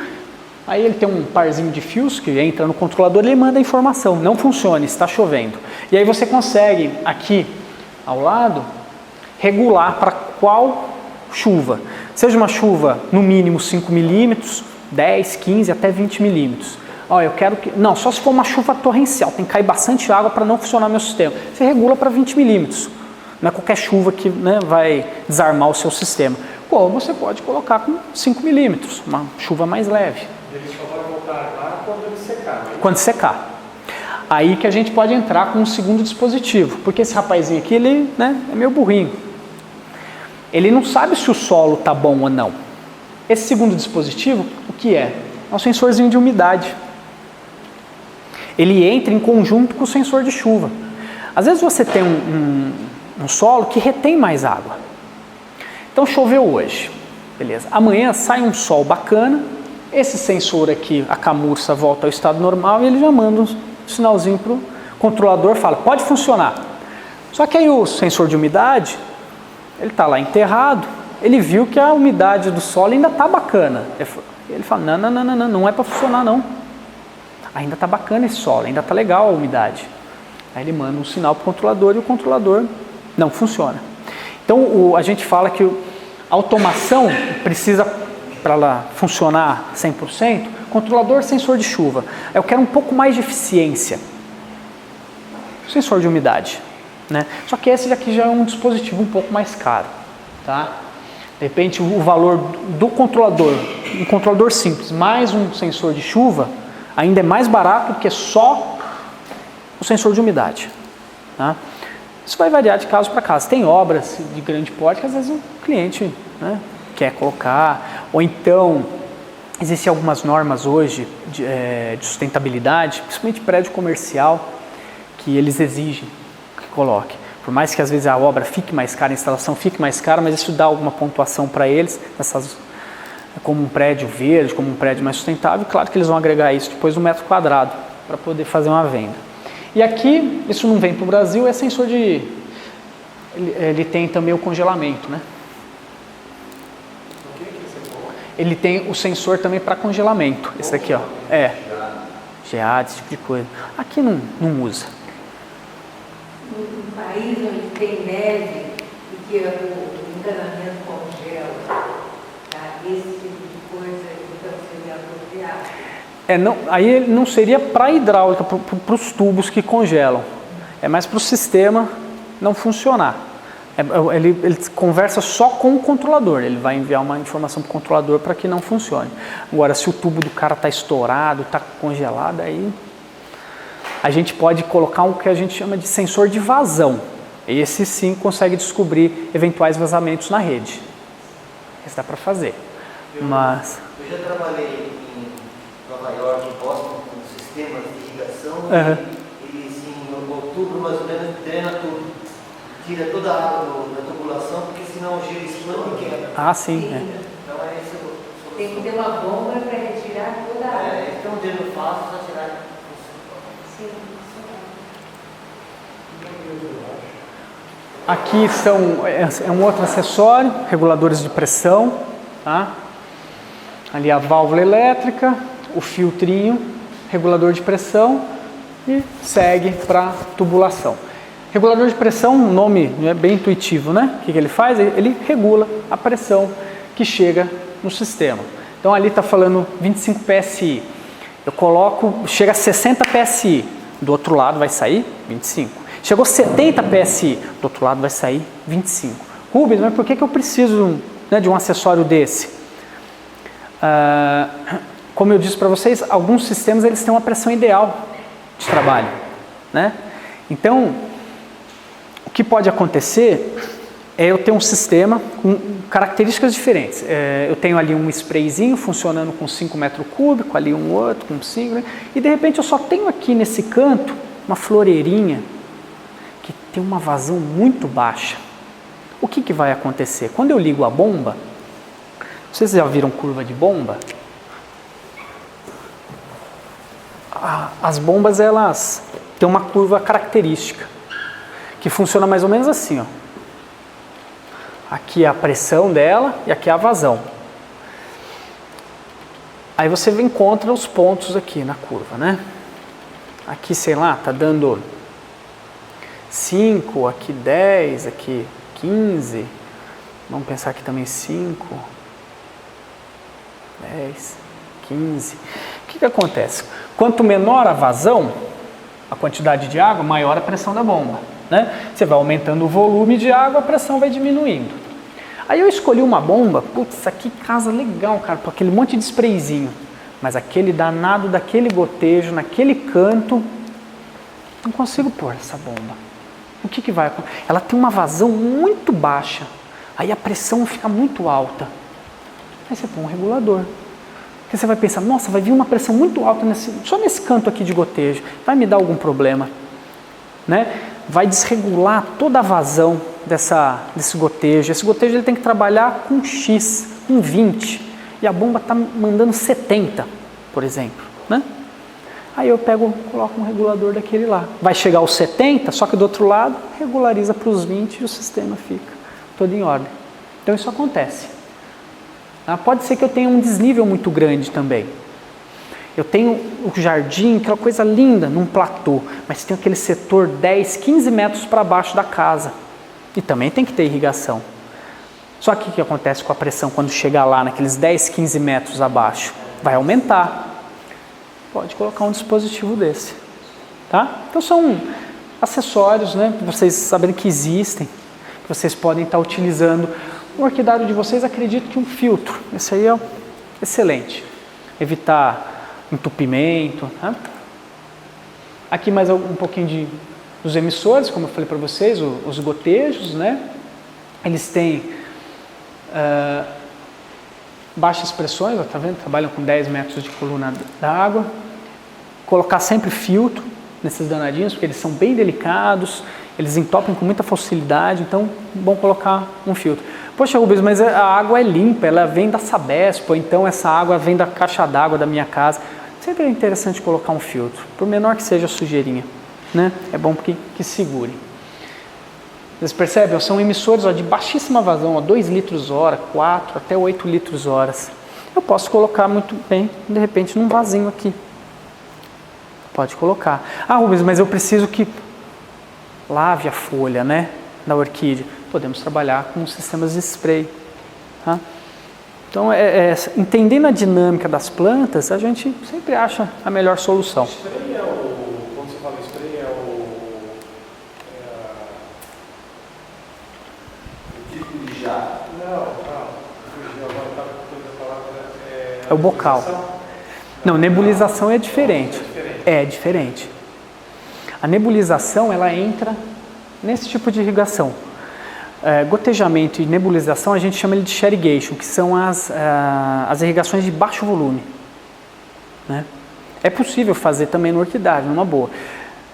aí ele tem um parzinho de fios que entra no controlador e ele manda a informação. Não funciona, está chovendo. E aí você consegue, aqui ao lado, regular para qual chuva. Seja uma chuva no mínimo 5 milímetros, 10, 15, até 20 milímetros. Eu quero que... Não, só se for uma chuva torrencial, tem que cair bastante água para não funcionar meu sistema. Você regula para 20 milímetros. Não é qualquer chuva que, né, vai desarmar o seu sistema. Ou você pode colocar com 5 milímetros, uma chuva mais leve. Ele só vai voltar a armar quando ele secar, né? Quando secar. Aí que a gente pode entrar com um segundo dispositivo. Porque esse rapazinho aqui, ele, né, é meio burrinho. Ele não sabe se o solo está bom ou não. Esse segundo dispositivo, o que é? É um sensorzinho de umidade. Ele entra em conjunto com o sensor de chuva. Às vezes você tem um solo que retém mais água. Então choveu hoje, beleza. Amanhã sai um sol bacana, esse sensor aqui, a camurça, volta ao estado normal e ele já manda um sinalzinho para o controlador, fala, pode funcionar. Só que aí o sensor de umidade, ele está lá enterrado, ele viu que a umidade do solo ainda está bacana. Ele fala, não é para funcionar não. Ainda está bacana esse solo, ainda está legal a umidade. Aí ele manda um sinal para o controlador e o controlador não funciona. Então a gente fala que a automação precisa, para ela funcionar 100%, controlador, sensor de chuva. Eu quero um pouco mais de eficiência. Sensor de umidade. Né? Só que esse aqui já é um dispositivo um pouco mais caro. Tá? De repente o valor do controlador, um controlador simples, mais um sensor de chuva, ainda é mais barato do que só o sensor de umidade. Tá? Isso vai variar de caso para caso. Tem obras de grande porte que às vezes o cliente, né, quer colocar, ou então existem algumas normas hoje de sustentabilidade, principalmente prédio comercial, que eles exigem que coloque. Por mais que às vezes a obra fique mais cara, a instalação fique mais cara, mas isso dá alguma pontuação para eles, como um prédio verde, como um prédio mais sustentável. Claro que eles vão agregar isso depois no metro quadrado para poder fazer uma venda. E aqui, isso não vem para o Brasil, é sensor de... Ele tem também o congelamento, né? Ele tem o sensor também para congelamento. Esse daqui, ó. Geado, esse tipo de coisa. Aqui não usa. Um país onde tem neve e que o encanamento congela, tá? Esse tipo de coisa então seria apropriado. Aí não seria para a hidráulica, para os tubos que congelam. É mais para o sistema não funcionar. Ele conversa só com o controlador, ele vai enviar uma informação para o controlador para que não funcione. Agora, se o tubo do cara está estourado, está congelado, aí a gente pode colocar um que a gente chama de sensor de vazão. Esse sim consegue descobrir eventuais vazamentos na rede. Isso dá para fazer. Eu já trabalhei em Nova York, em Boston, com sistemas de irrigação. Eles em outubro mais ou menos drena tudo. Tira toda a água da tubulação, porque senão o gelo explode e quebra. Ah, sim. Então é isso. Tem que ter uma bomba para retirar toda a água. Então o gelo fácil, só tirar. Sim. Aqui é um outro acessório, reguladores de pressão, tá? Ali a válvula elétrica, o filtrinho, regulador de pressão e segue para tubulação. Regulador de pressão, um nome bem intuitivo, né? O que ele faz? Ele regula a pressão que chega no sistema. Então ali está falando 25 PSI. Eu coloco, chega a 60 PSI, do outro lado vai sair 25. Chegou 70 PSI, do outro lado vai sair 25. Rubens, mas por que eu preciso, né, de um acessório desse? Como eu disse para vocês, alguns sistemas eles têm uma pressão ideal de trabalho, né? Então, o que pode acontecer é eu ter um sistema com características diferentes. Eu tenho ali um sprayzinho funcionando com 5 metros cúbicos, ali um outro com 5, né? E de repente eu só tenho aqui nesse canto uma floreirinha que tem uma vazão muito baixa. O que vai acontecer? Quando eu ligo a bomba, vocês já viram curva de bomba? As bombas, elas têm uma curva característica, que funciona mais ou menos assim, ó. Aqui é a pressão dela e aqui é a vazão. Aí você encontra os pontos aqui na curva, né? Aqui, sei lá, tá dando 5, aqui 10, aqui 15. Vamos pensar aqui também 5, 10, 15. O que acontece? Quanto menor a vazão, a quantidade de água, maior a pressão da bomba, né? Você vai aumentando o volume de água, a pressão vai diminuindo. Aí eu escolhi uma bomba, putz, aqui casa legal, cara, com aquele monte de sprayzinho. Mas aquele danado daquele gotejo, naquele canto, não consigo pôr essa bomba. O que vai acontecer? Ela tem uma vazão muito baixa, aí a pressão fica muito alta. Aí você põe um regulador. Porque você vai pensar, nossa, vai vir uma pressão muito alta só nesse canto aqui de gotejo, vai me dar algum problema, né? Vai desregular toda a vazão desse gotejo. Esse gotejo ele tem que trabalhar com X, com 20, e a bomba está mandando 70, por exemplo, né? Aí eu coloco um regulador daquele lá. Vai chegar aos 70, só que do outro lado regulariza para os 20 e o sistema fica todo em ordem. Então isso acontece. Pode ser que eu tenha um desnível muito grande também. Eu tenho o jardim, aquela coisa linda, num platô, mas tem aquele setor 10, 15 metros para baixo da casa. E também tem que ter irrigação. Só que o que acontece com a pressão quando chegar lá, naqueles 10, 15 metros abaixo? Vai aumentar. Pode colocar um dispositivo desse. Tá? Então são acessórios, né, para vocês saberem que existem, que vocês podem estar utilizando. O orquidário de vocês, acredito que um filtro. Esse aí é excelente. Evitar entupimento. Tá? Aqui mais um pouquinho dos emissores, como eu falei para vocês, os gotejos, né? Eles têm baixas pressões, tá vendo? Trabalham com 10 metros de coluna d'água. Colocar sempre filtro nesses danadinhos, porque eles são bem delicados, eles entopem com muita facilidade, então é bom colocar um filtro. Poxa, Rubens, mas a água é limpa, ela vem da Sabesp, ou então essa água vem da caixa d'água da minha casa. Sempre é interessante colocar um filtro, por menor que seja a sujeirinha, né? É bom que segure. Vocês percebem? São emissores de baixíssima vazão, 2 litros hora, 4 até 8 litros horas. Eu posso colocar muito bem, de repente, num vasinho aqui. Pode colocar. Ah, Rubens, mas eu preciso que lave a folha, né, da orquídea. Podemos trabalhar com sistemas de spray. Tá? Então, entendendo a dinâmica das plantas, a gente sempre acha a melhor solução. O spray quando você fala spray, O tipo de jato. É o bocal. Não, nebulização é diferente. É diferente. A nebulização, ela entra nesse tipo de irrigação. Gotejamento e nebulização, a gente chama ele de sherigation, que são as irrigações de baixo volume. Né? É possível fazer também no orquidário, numa boa.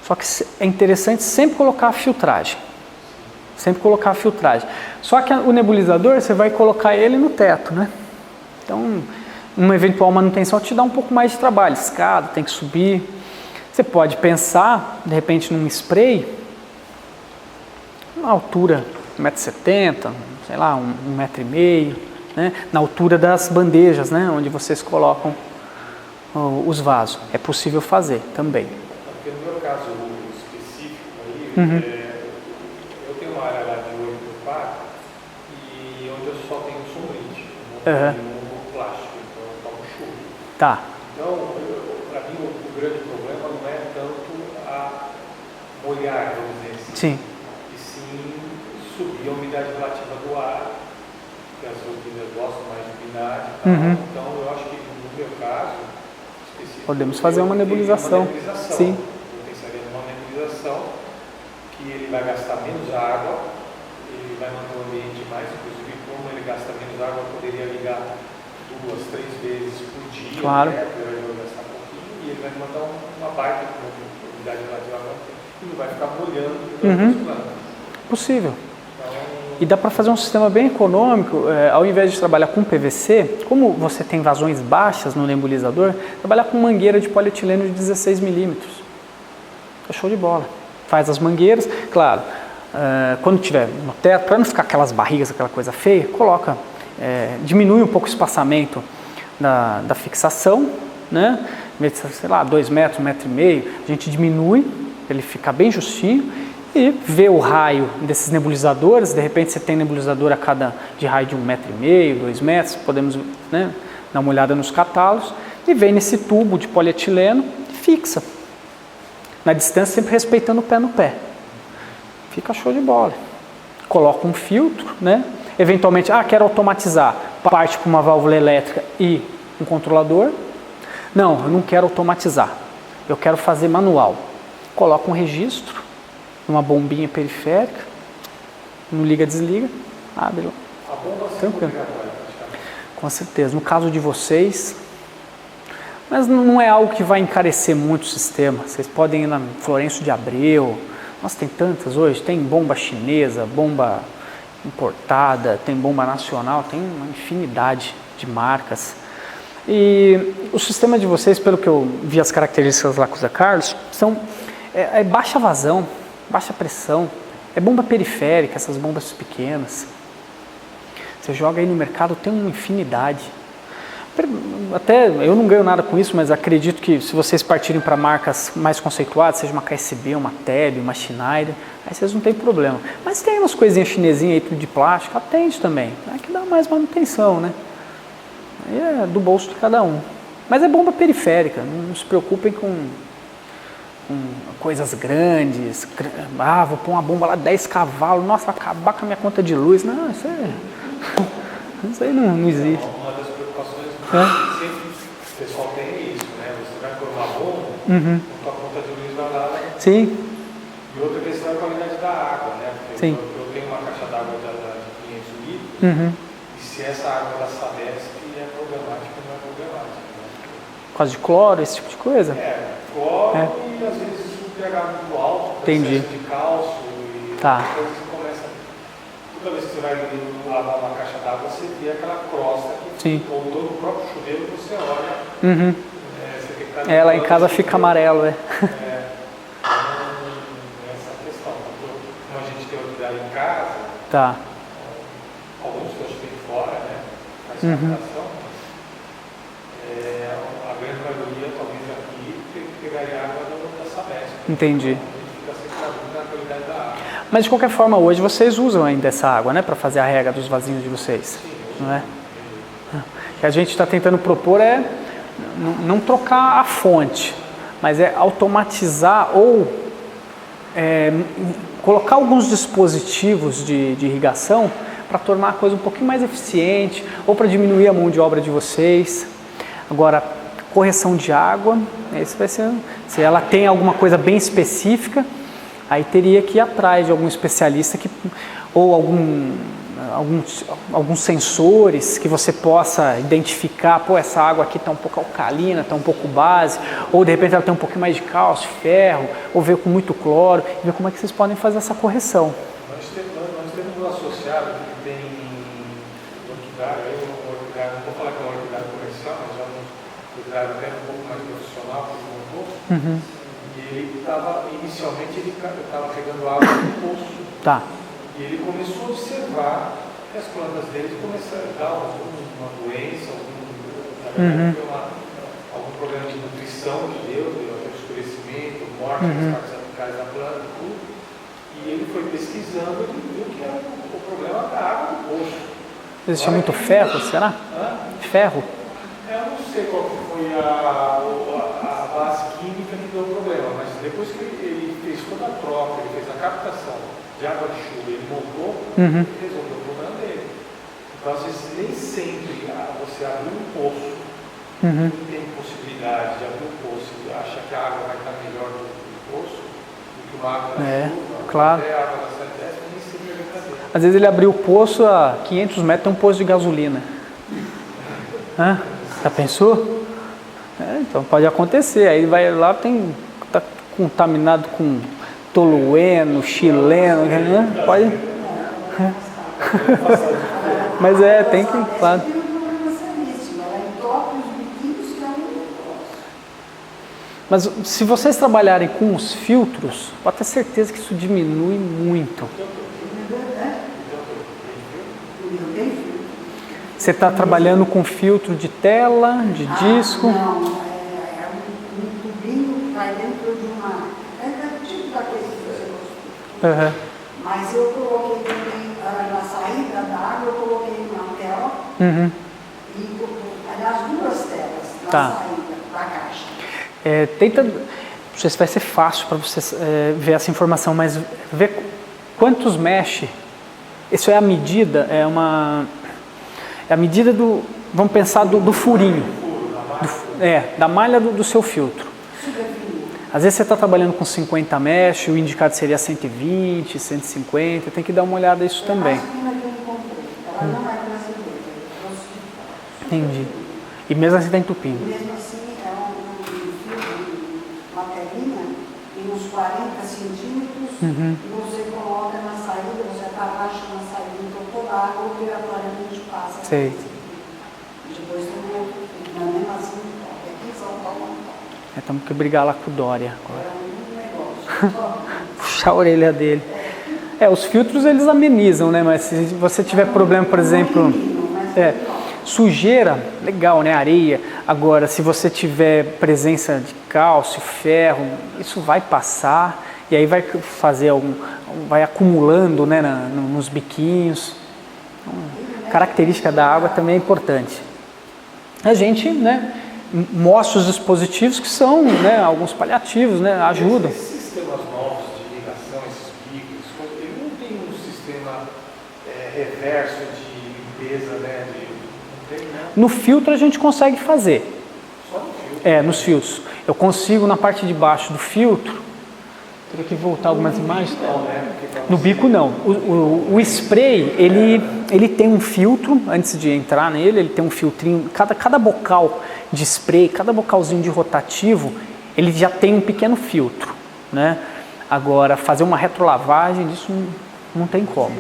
Só que é interessante sempre colocar a filtragem. Sempre colocar a filtragem. Só que o nebulizador, você vai colocar ele no teto, né? Então, uma eventual manutenção te dá um pouco mais de trabalho. Escada, tem que subir. Você pode pensar, de repente, num spray uma altura 1,70 m, sei lá, 1,5 m, né? Na altura das bandejas, né? Onde vocês colocam os vasos. É possível fazer também. Porque no meu caso específico aí, eu tenho uma área lá de 8 por 4 e onde eu só tenho sombrite, não tenho plástico, então eu tomo chuva. Tá. Então, para mim, o grande problema não é tanto a molhar, vamos dizer assim, Sim. e sim subir a umidade relativa do ar, que as orquídeas gostam mais de umidade. Então, eu acho que no meu caso específico, Podemos fazer uma nebulização. Sim. Eu pensaria numa nebulização que ele vai gastar menos água, ele vai manter o ambiente mais, inclusive como ele gasta menos água, eu poderia ligar 2, 3 vezes por dia, Claro. né? Ele vai gastar um pouquinho e ele vai mandar uma baita umidade relativa e não vai ficar molhando as plantas. Possível. Então, E dá para fazer um sistema bem econômico, ao invés de trabalhar com PVC, como você tem vazões baixas no nebulizador, trabalhar com mangueira de polietileno de 16 milímetros. É show de bola. Faz as mangueiras, claro, quando tiver no teto, para não ficar aquelas barrigas, aquela coisa feia, coloca, diminui um pouco o espaçamento da fixação, né? Sei lá, 2 metros, 1,5 m, a gente diminui, para ele ficar bem justinho, e vê o raio desses nebulizadores. De repente você tem nebulizador de raio de 1,5 m, 2 metros, podemos, né, dar uma olhada nos catálogos, e vem nesse tubo de polietileno e fixa. Na distância, sempre respeitando o pé no pé. Fica show de bola. Coloca um filtro, né? Eventualmente, quero automatizar, parte para uma válvula elétrica e um controlador. Não, eu não quero automatizar, eu quero fazer manual. Coloca um registro, uma bombinha periférica, não liga, desliga, abre lá. a bomba Tranquilo. obrigatória, praticamente. Com certeza, no caso de vocês, mas não é algo que vai encarecer muito o sistema. Vocês podem ir na Florencio de Abreu, nossa, tem tantas hoje, tem bomba chinesa, bomba importada, tem bomba nacional, tem uma infinidade de marcas. E o sistema de vocês, pelo que eu vi as características lá com o Zé Carlos, são baixa vazão, baixa pressão, é bomba periférica, essas bombas pequenas. Você joga aí no mercado, tem uma infinidade. Até eu não ganho nada com isso, mas acredito que se vocês partirem para marcas mais conceituadas, seja uma KSB, uma TEB, uma Schneider, aí vocês não tem problema. Mas tem umas coisinhas chinesinhas aí, tudo de plástico, atende também. É que dá mais manutenção, né? Aí é do bolso de cada um. Mas é bomba periférica, não se preocupem com coisas grandes. Vou pôr uma bomba lá 10 cavalos, nossa, vai acabar com a minha conta de luz. Não, isso aí não existe. Uma das preocupações que sempre o pessoal tem é isso, né? Você vai pôr uma bomba, a conta de luz vai lá. Sim. E outra questão é a qualidade da água, né? Porque Sim. eu tenho uma caixa d'água de 500 litros, e se essa água da Sabesp é problemática, não é problemática. Né? Por causa de cloro, esse tipo de coisa? Cloro e às vezes um pH muito alto, Entendi. excesso de cálcio e coisas que começa. Toda vez que você vai lavar uma caixa d'água, você vê aquela crosta que voltou no próprio chuveiro, você olha. Você tem que estar Lá em casa fica amarelo, essa questão. Como a gente tem orquídea em casa, alguns que eu achei fora, né? Faz captação. A grande maioria, talvez aqui, pegaria água da Sabesp. Entendi. A gente fica sempre na dúvida da qualidade da água. Mas de qualquer forma, hoje vocês usam ainda essa água, né? Para fazer a rega dos vasinhos de vocês. Não é? O que a gente está tentando propor é não trocar a fonte, mas é automatizar ou colocar alguns dispositivos de irrigação para tornar a coisa um pouquinho mais eficiente ou para diminuir a mão de obra de vocês. Agora, correção de água, esse vai ser, se ela tem alguma coisa bem específica, aí teria que ir atrás de algum especialista ou alguns sensores que você possa identificar, essa água aqui está um pouco alcalina, está um pouco base, ou de repente ela tem um pouquinho mais de cálcio, ferro, ou veio com muito cloro, e ver como é que vocês podem fazer essa correção. Nós temos um associado que tem orquidário, não vou falar que é um orquidário comercial, mas é um orquidário até um pouco mais profissional, e ele inicialmente ele estava pegando água no poço. E ele começou a observar que as plantas dele começaram a dar uma doença, algum problema de nutrição que deu escurecimento, morte das partes apicais da planta e tudo. E ele foi pesquisando e viu que era o problema da água do poço. Existia muito ferro, será? Ferro? Eu não sei qual que foi a base química que deu o problema, mas depois que ele fez toda a troca, ele fez a captação de água de chuva, ele montou, ele resolveu o problema dele. Então, às vezes, nem sempre você abrir um poço, não tem possibilidade de abrir um poço e achar que a água vai estar melhor do poço, do que uma água da chuva, claro. até a água da Santesca, nem sempre vai fazer. Às vezes ele abriu o poço a 500 metros, tem um poço de gasolina. Já pensou? Então pode acontecer. Aí vai lá, está contaminado com tolueno, chileno, né? Pode. Mas tem que. Claro. Mas se vocês trabalharem com os filtros, pode ter certeza que isso diminui muito. Você está trabalhando com filtro de tela, de disco? Não, um tubinho que vai dentro de uma... É tipo daquele que você gostou. Mas eu coloquei também, na saída da água, eu coloquei uma tela. E, aliás, 2 telas na saída da caixa. Tenta... Não sei se vai ser fácil para você ver essa informação, mas vê quantos mesh. Isso é a medida, é a medida do, vamos pensar, do furinho, da malha do seu filtro. Às vezes você está trabalhando com 50 mesh, o indicado seria 120, 150, tem que dar uma olhada nisso também. Entendi. E mesmo assim está entupindo. Mesmo assim, é um filtro, uma telinha, em uns 40 centímetros, e você coloca na saída, você abaixa na saída, então toda a água obrigatoriamente passa. Sei. Depois tem outro, não é mesmo assim, aqui em São Paulo não toca. Temos que brigar lá com o Dória agora. É um negócio. Puxar a orelha dele. Os filtros eles amenizam, né? Mas se você tiver problema, por exemplo, sujeira, legal, né? Areia. Agora, se você tiver presença de cálcio, ferro, isso vai passar e aí vai fazer vai acumulando, né? Nos biquinhos. Então, característica da água também é importante. A gente, né? Mostra os dispositivos que são, né? Alguns paliativos, né? Ajudam. Esses sistemas novos de irrigação, esses bicos, ele não tem um sistema reverso de limpeza, né? Não tem, né? No filtro a gente consegue fazer. Só no filtro? Nos filtros. Eu consigo na parte de baixo do filtro. Teria que voltar algumas imagens. No bico não. O spray, ele tem um filtro, antes de entrar nele, ele tem um filtrinho. Cada bocal de spray, cada bocalzinho de rotativo, ele já tem um pequeno filtro, né? Agora, fazer uma retrolavagem disso não tem como.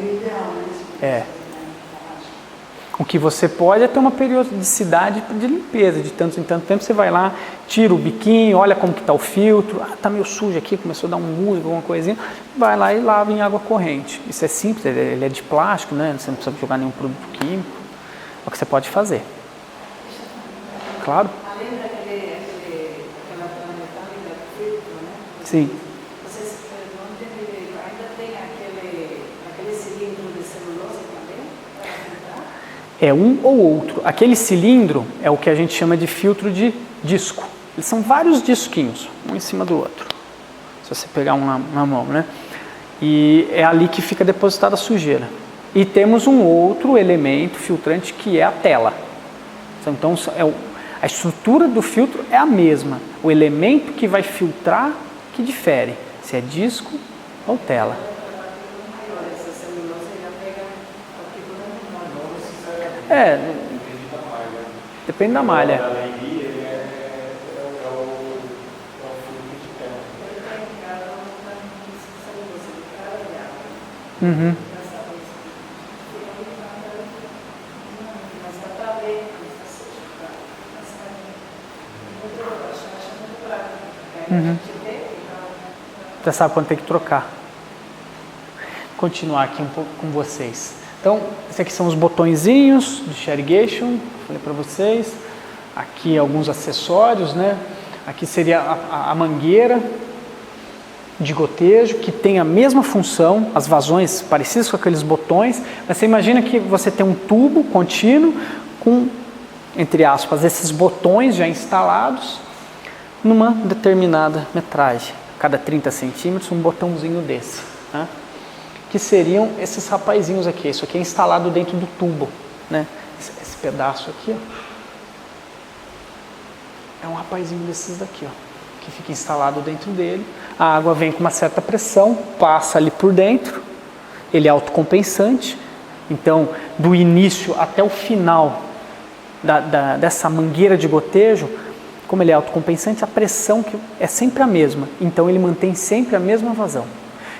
O que você pode é ter uma periodicidade de limpeza, de tanto em tanto tempo você vai lá, tira o biquinho, olha como que está o filtro, tá meio sujo aqui, começou a dar um musgo, alguma coisinha, vai lá e lava em água corrente. Isso é simples, ele é de plástico, né? Você não precisa jogar nenhum produto químico, é o que você pode fazer. Claro? Além daquela tela metálica do filtro, né? Sim. Vocês ainda tem aquele cilindro de celulose também para filtrar? É um ou outro. Aquele cilindro é o que a gente chama de filtro de disco. Eles são vários disquinhos, um em cima do outro. Se você pegar um na mão, né? E é ali que fica depositada a sujeira. E temos um outro elemento filtrante que é a tela. Então, a estrutura do filtro é a mesma. O elemento que vai filtrar que difere. Se é disco ou tela. Depende da malha. Já sabe quando tem que trocar. continuar aqui um pouco com vocês. Então, esses aqui são os botõezinhos de irrigation, falei para vocês. Aqui alguns acessórios, né? Aqui seria a mangueira de gotejo, que tem a mesma função, as vazões parecidas com aqueles botões, mas você imagina que você tem um tubo contínuo com, entre aspas, esses botões já instalados numa determinada metragem. Cada 30 centímetros, um botãozinho desse, né? Que seriam esses rapazinhos aqui. Isso aqui é instalado dentro do tubo, né? Esse pedaço aqui, ó, é um rapazinho desses daqui, ó, que fica instalado dentro dele. A água vem com uma certa pressão, passa ali por dentro, ele é autocompensante. Então, do início até o final dessa mangueira de gotejo, como ele é autocompensante, a pressão é sempre a mesma. Então, ele mantém sempre a mesma vazão.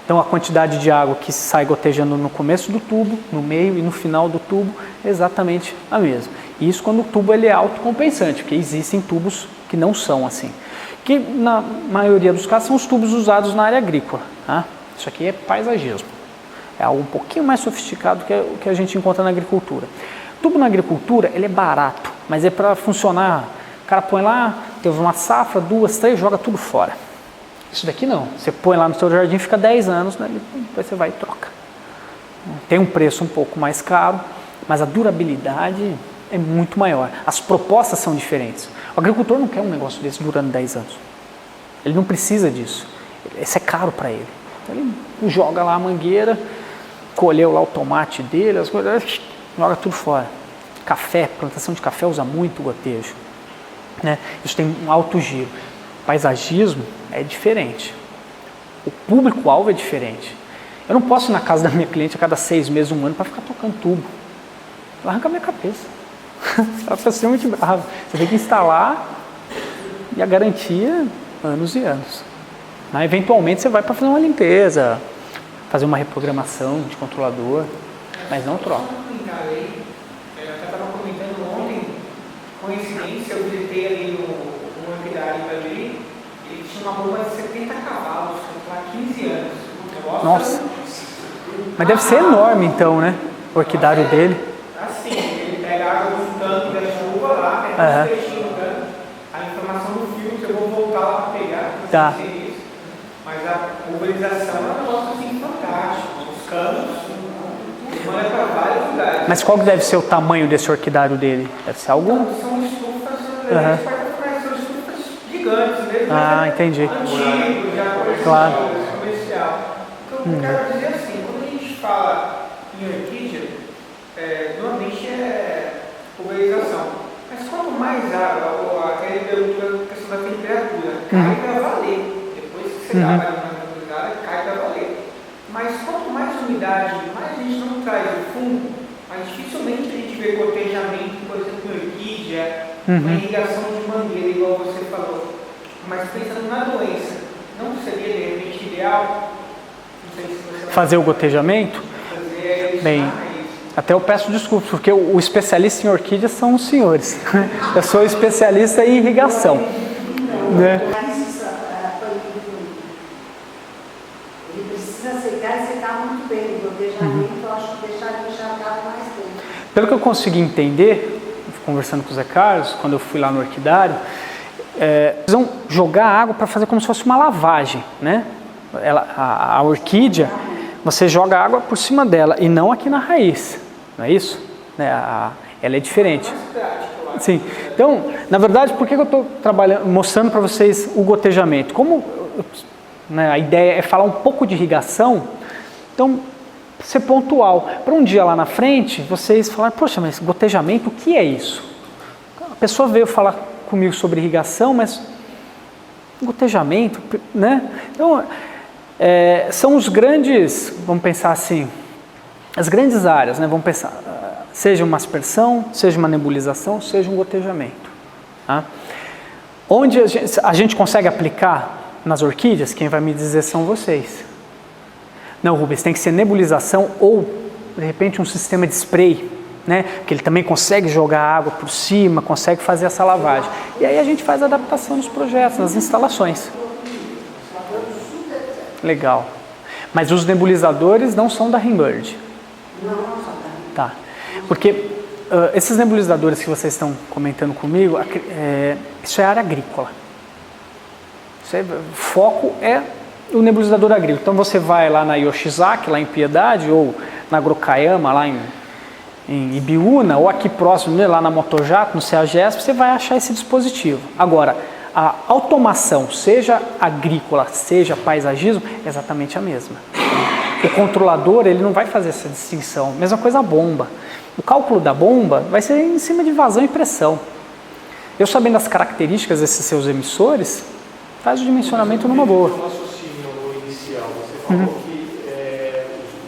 Então, a quantidade de água que sai gotejando no começo do tubo, no meio e no final do tubo é exatamente a mesma. Isso quando o tubo ele é autocompensante, porque existem tubos que não são assim. Que na maioria dos casos são os tubos usados na área agrícola. Tá? Isso aqui é paisagismo. É algo um pouquinho mais sofisticado que o que a gente encontra na agricultura. Tubo na agricultura ele é barato, mas é para funcionar. O cara põe lá, teve uma safra, 2, 3, joga tudo fora. Isso daqui não. Você põe lá no seu jardim, fica 10 anos, né? Depois você vai e troca. Tem um preço um pouco mais caro, mas a durabilidade é muito maior. As propostas são diferentes. O agricultor não quer um negócio desse durando 10 anos. Ele não precisa disso. Isso é caro para ele. Então ele joga lá a mangueira, colheu lá o tomate dele, as coisas, joga tudo fora. Café, plantação de café usa muito gotejo, né? Isso tem um alto giro. Paisagismo é diferente. O público-alvo é diferente. Eu não posso ir na casa da minha cliente a cada 6 meses, 1 ano, para ficar tocando tubo. Ela arranca a minha cabeça. Ela fica extremamente brava. Você tem que instalar e a garantia anos e anos. Né? Eventualmente você vai para fazer uma limpeza, fazer uma reprogramação de controlador, mas não troca. Eu até estava comentando ontem, coincidência, eu visitei ali no Orquidário ali, ele tinha uma bomba de 70 cavalos, há 15 anos. Nossa! Mas deve ser enorme então, né? O orquidário dele. Assim, ele pega a água do tanque da chuva lá, pega um trechinho do tanque, a informação do filtro, eu vou voltar lá para pegar, tá. Isso. Mas a pulverização é um negócio assim fantástico. Os canos, manda para vários lugares. Mas qual que deve ser o tamanho desse orquidário dele? Deve ser algo... São estufas, são estufas gigantes mesmo. Ah, entendi. Antigo, já claro. Comercial. Então, eu quero dizer assim, quando a gente fala em orquídea, normalmente é pulverização. Mas quanto mais água, aquela questão da temperatura, cai para valer. Depois que você dá a pulverizada, cai para valer. Mas quanto mais umidade, mais a gente não traz o fundo, mas dificilmente a gente vê gotejamento, por exemplo, em orquídea, uma irrigação de mangueira, igual você falou. Mas pensando na doença, não seria de repente ideal? Não sei se você vai fazer o gotejamento? fazer isso. Bem, até eu peço desculpas, porque o especialista em orquídeas são os senhores. Eu sou especialista em irrigação. Né? Ele precisa secar e secar muito bem. O gotejamento, eu acho que deixar ele encharcado mais tempo. Pelo que eu consegui entender, conversando com o Zé Carlos, quando eu fui lá no orquidário, eles vão jogar água para fazer como se fosse uma lavagem, né? A orquídea, você joga água por cima dela e não aqui na raiz, não é isso? Ela é diferente. Sim. Então, na verdade, por que eu estou mostrando para vocês o gotejamento? Como a ideia é falar um pouco de irrigação, então, ser pontual. Para um dia lá na frente, vocês falarem, poxa, mas gotejamento, o que é isso? A pessoa veio falar comigo sobre irrigação, mas gotejamento, né? Então, são os grandes, vamos pensar assim, as grandes áreas, né? Vamos pensar, seja uma aspersão, seja uma nebulização, seja um gotejamento. Tá? Onde a gente consegue aplicar nas orquídeas, quem vai me dizer são vocês. Não, Rubens, tem que ser nebulização ou, de repente, um sistema de spray, né? Que ele também consegue jogar água por cima, consegue fazer essa lavagem. E aí a gente faz a adaptação nos projetos, nas instalações. Legal. Mas os nebulizadores não são da Rainbird. Não, não só da Tá. Porque esses nebulizadores que vocês estão comentando comigo, isso é área agrícola. O foco é o nebulizador agrícola. Então você vai lá na Yoshizaki, lá em Piedade, ou na Agrokayama, lá em Ibiúna, ou aqui próximo, lá na Motojato, no CEAGESP, você vai achar esse dispositivo. Agora, a automação, seja agrícola, seja paisagismo, é exatamente a mesma. O controlador, ele não vai fazer essa distinção. Mesma coisa a bomba. O cálculo da bomba vai ser em cima de vazão e pressão. Eu sabendo as características desses seus emissores, faz o dimensionamento numa boa. No raciocínio inicial, você falou que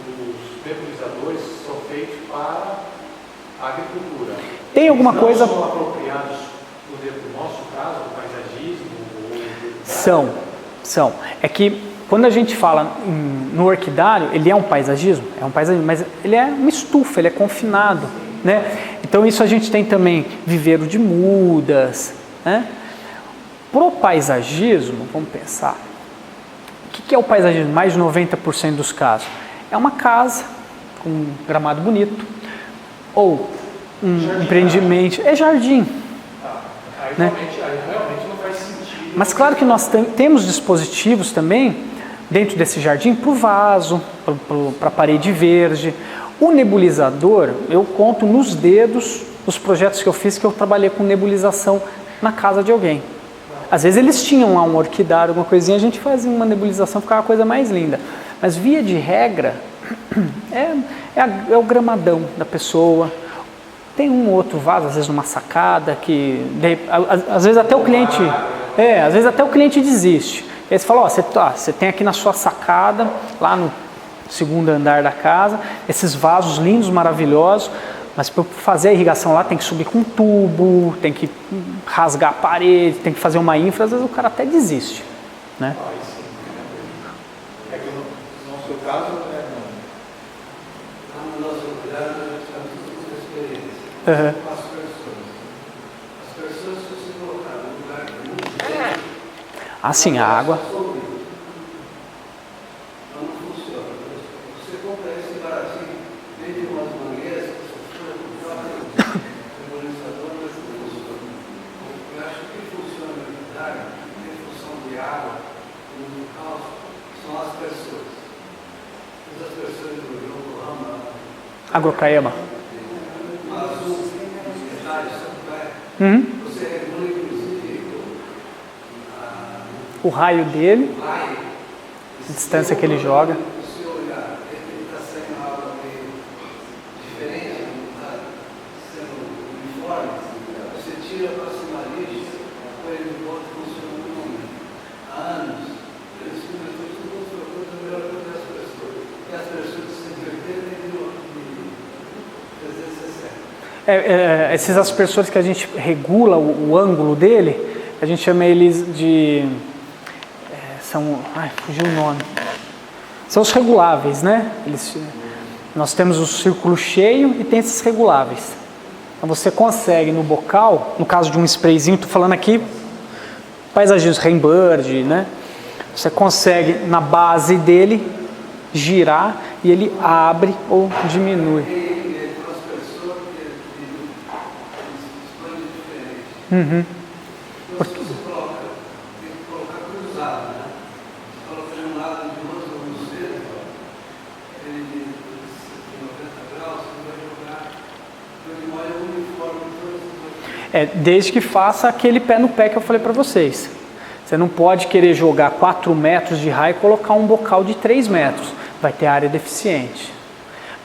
os nebulizadores são feitos para a agricultura. Tem alguma coisa... São apropriados no nosso caso, o paisagismo? São. É que quando a gente fala no orquidário, ele é um paisagismo, mas ele é uma estufa, ele é confinado, né? Então isso a gente tem também viveiro de mudas, né? Pro paisagismo, vamos pensar, o que é o paisagismo? Mais de 90% dos casos. É uma casa com um gramado bonito, ou um empreendimento, é jardim. Aí né? realmente não faz sentido. Mas claro que nós temos dispositivos também, dentro desse jardim, para o vaso, para a parede verde. O nebulizador, eu conto nos dedos os projetos que eu fiz, que eu trabalhei com nebulização na casa de alguém. Às vezes eles tinham lá um orquidário, alguma coisinha, a gente fazia uma nebulização, ficava a coisa mais linda. Mas via de regra, é o gramadão da pessoa. Tem um outro vaso, às vezes numa sacada, que às vezes até o cliente desiste. Aí você fala, você tem aqui na sua sacada, lá no segundo andar da casa, esses vasos lindos, maravilhosos, mas para fazer a irrigação lá tem que subir com um tubo, tem que rasgar a parede, tem que fazer uma infra, às vezes o cara até desiste, né? É que no seu caso, No nosso cuidado, nós estamos com essa experiência. Uhum. As pessoas, se você colocar no lugar de muito Assim, a água. não funciona. Você compra esse baratinho, vende umas mangueiras, você compra nebulizador, mas não funciona. Eu acho que funciona na verdade, em função de água, no caos, são as pessoas. As pessoas do Yokohama, Agrokayama. Azul, Metade, Santo Uhum. você regula inclusive O raio dele, o raio. a distância que ele joga. Se você olhar, ele está saindo água meio diferente, não está sendo uniforme, você tira a próxima lixa, põe ele de volta funcionando há anos. Eles ficam tudo trocando a melhor coisa das pessoas. E as pessoas de 180 e 360. Esses aspersores que a gente regula o ângulo dele, a gente chama eles de... fugiu o nome. São os reguláveis, né? Nós temos o círculo cheio e tem esses reguláveis. Então você consegue no bocal, no caso de um sprayzinho, estou falando aqui, paisagismo Rainbird, né? Você consegue na base dele girar e ele abre ou diminui. Uhum. Porque você coloca, tem que colocar cruzado, né? Você coloca de um lado de outro no centro, ele de 90 graus, você vai jogar, ele molha uniforme em todas as Desde que faça aquele pé no pé que eu falei para vocês. Você não pode querer jogar 4 metros de raio e colocar um bocal de 3 metros. Vai ter área deficiente.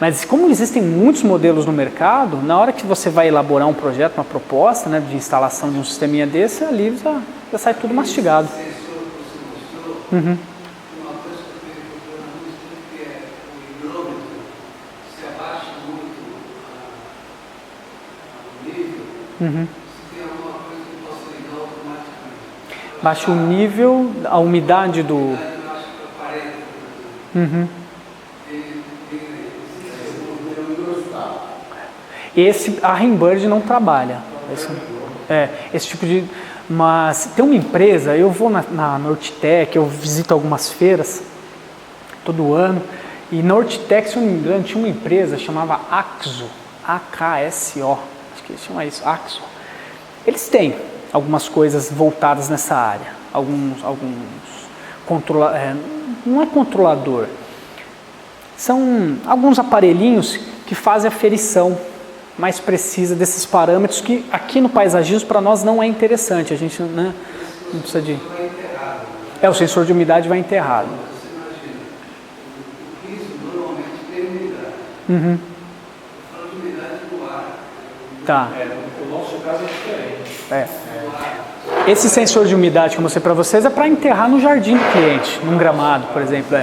Mas como existem muitos modelos no mercado, na hora que você vai elaborar um projeto, uma proposta, né, de instalação de um sisteminha desse, ali já sai tudo mastigado. sensor que você mostrou, Uhum. uma coisa que eu tenho procurado muito que é o higrômetro, se abaixa muito o nível, Uhum. se tem alguma coisa que possa ligar automaticamente. Baixa o nível, a umidade do... Eu acho que para 40, por exemplo. Uhum. A Rainbird não trabalha. Esse tipo de... Mas tem uma empresa, eu vou na Nortitec, eu visito algumas feiras, todo ano. E na Ortitec, se eu não me engano, tinha uma empresa chamava Akzo, AKSO, acho que chama isso, Akzo. Eles têm algumas coisas voltadas nessa área, não é controlador, são alguns aparelhinhos que fazem a aferição mais precisa desses parâmetros que aqui no paisagismo para nós não é interessante, a gente, né, não precisa de... o sensor de umidade vai enterrado. Uhum. Tá. O nosso caso é diferente. Esse sensor de umidade que eu mostrei para vocês é para enterrar no jardim do cliente, num gramado, por exemplo.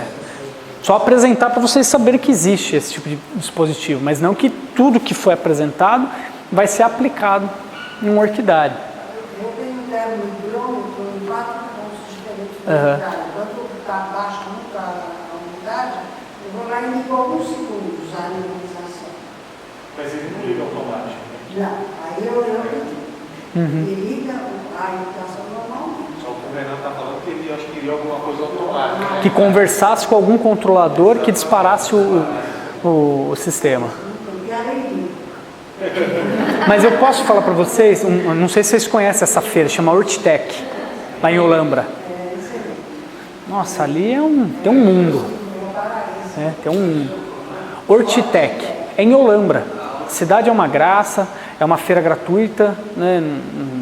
Só apresentar para vocês saberem que existe esse tipo de dispositivo, mas não que tudo que foi apresentado vai ser aplicado em um orquidário. Eu tenho um termômetro com 4 pontos diferentes do orquidário. Quando está baixo muito a umidade, eu vou lá e ligo alguns segundos a ionização. Mas ele não liga automático. Não, aí ele liga a ionização normalmente. Só que o Renan está falando que ele acho que queria alguma coisa automática. Que conversasse com algum controlador que disparasse o sistema. Mas eu posso falar para vocês, não sei se vocês conhecem essa feira, chama Ortitec, lá em Olambra. Nossa, ali tem um mundo. Tem um mundo. Ortitec, é em Olambra. A cidade é uma graça, é uma feira gratuita, né?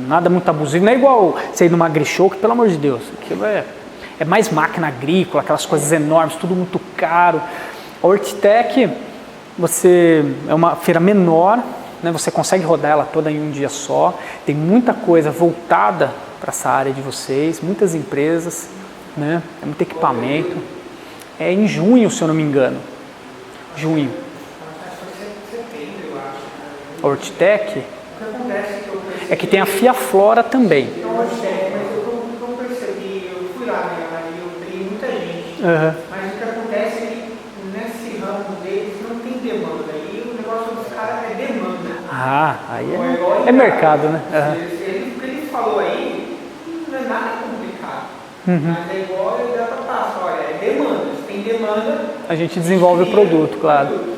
Nada muito abusivo. Não é igual você ir numa AgriShow, que pelo amor de Deus, aquilo é mais máquina agrícola, aquelas coisas enormes, tudo muito caro. A Ortitec, é uma feira menor, né? Você consegue rodar ela toda em um dia só, tem muita coisa voltada para essa área de vocês, muitas empresas, né? É muito equipamento. É em junho, se eu não me engano. Junho. A Ortitec é que tem a Fiaflora também. Mas eu percebi, eu fui lá, né, eu peguei muita gente. Mas o que acontece é que nesse ramo deles não tem demanda. E o negócio dos caras é demanda. Aí é mercado, né? O que ele falou aí não é nada complicado. Mas é igual ele dá para passar, olha, é demanda. Se tem demanda, a gente desenvolve o produto, claro.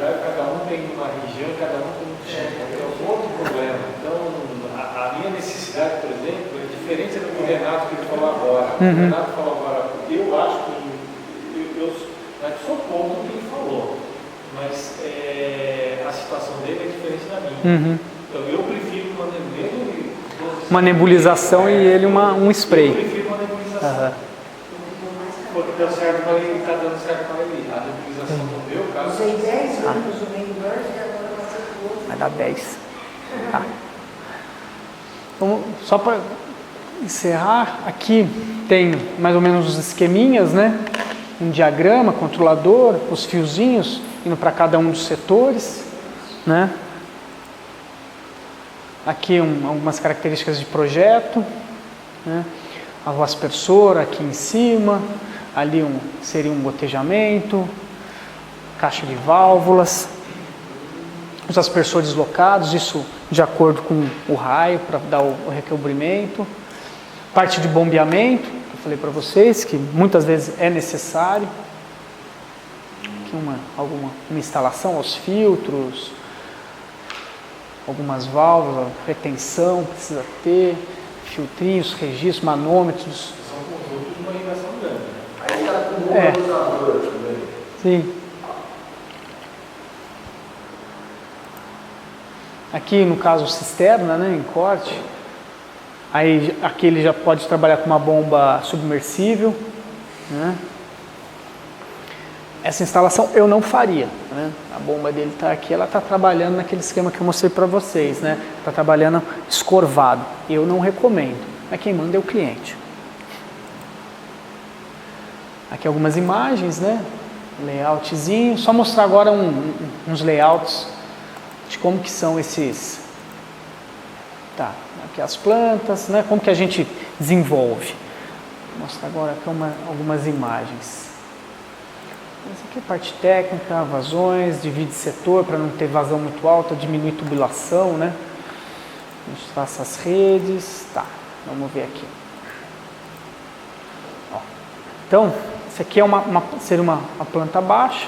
Cada um tem uma região, cada um tem um tipo. É um outro problema. Então, a minha necessidade, por exemplo, é diferente do que o Renato que ele falou agora. O Renato falou agora, porque eu acho que eu sou contra o que ele falou, mas a situação dele é diferente da minha. Então, eu prefiro uma nebulização e ele um spray. Eu prefiro uma nebulização. Porque deu certo para ele, está dando certo para ele. A nebulização no meu caso. Usei 10 anos o Rainbird e agora vai ser o outro. Vai dar 10. Tá. Então, só para encerrar, aqui tem mais ou menos os esqueminhas, né? Um diagrama, controlador, os fiozinhos indo para cada um dos setores, né? Aqui algumas características de projeto, né? A voz aspersora aqui em cima, ali seria um gotejamento, caixa de válvulas, os aspersores locados, isso de acordo com o raio para dar o recobrimento, parte de bombeamento, que eu falei para vocês, que muitas vezes é necessário, aqui uma instalação aos filtros, algumas válvulas, retenção precisa ter, filtrinhos, registros, manômetros. São conjuntos de uma irrigação grande. Aí está com o dosador também. Sim. Aqui no caso cisterna, né, em corte. Aí aqui ele já pode trabalhar com uma bomba submersível, né? Essa instalação eu não faria, né? A bomba dele está aqui, ela está trabalhando naquele esquema que eu mostrei para vocês, né? Está trabalhando escorvado. Eu não recomendo, mas quem manda é o cliente. Aqui algumas imagens, né? Layoutzinho. Só mostrar agora uns layouts de como que são esses. Tá, aqui as plantas, né? Como que a gente desenvolve. Vou mostrar agora aqui algumas imagens. Essa aqui é a parte técnica, vazões, divide setor para não ter vazão muito alta, diminui tubulação, né? A gente traça as redes, tá, vamos ver aqui. Ó. Então, Isso aqui é seria uma planta baixa,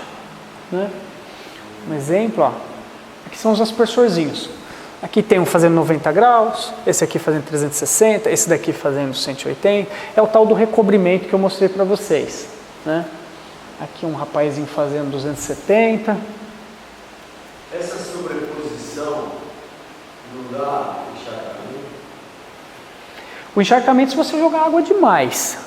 né? Um exemplo, ó. Aqui são os aspersorzinhos. Aqui tem um fazendo 90 graus, esse aqui fazendo 360, esse daqui fazendo 180. É o tal do recobrimento que eu mostrei para vocês, né? Aqui um rapazinho fazendo 270. Essa sobreposição não dá encharcamento? O encharcamento se você jogar água demais,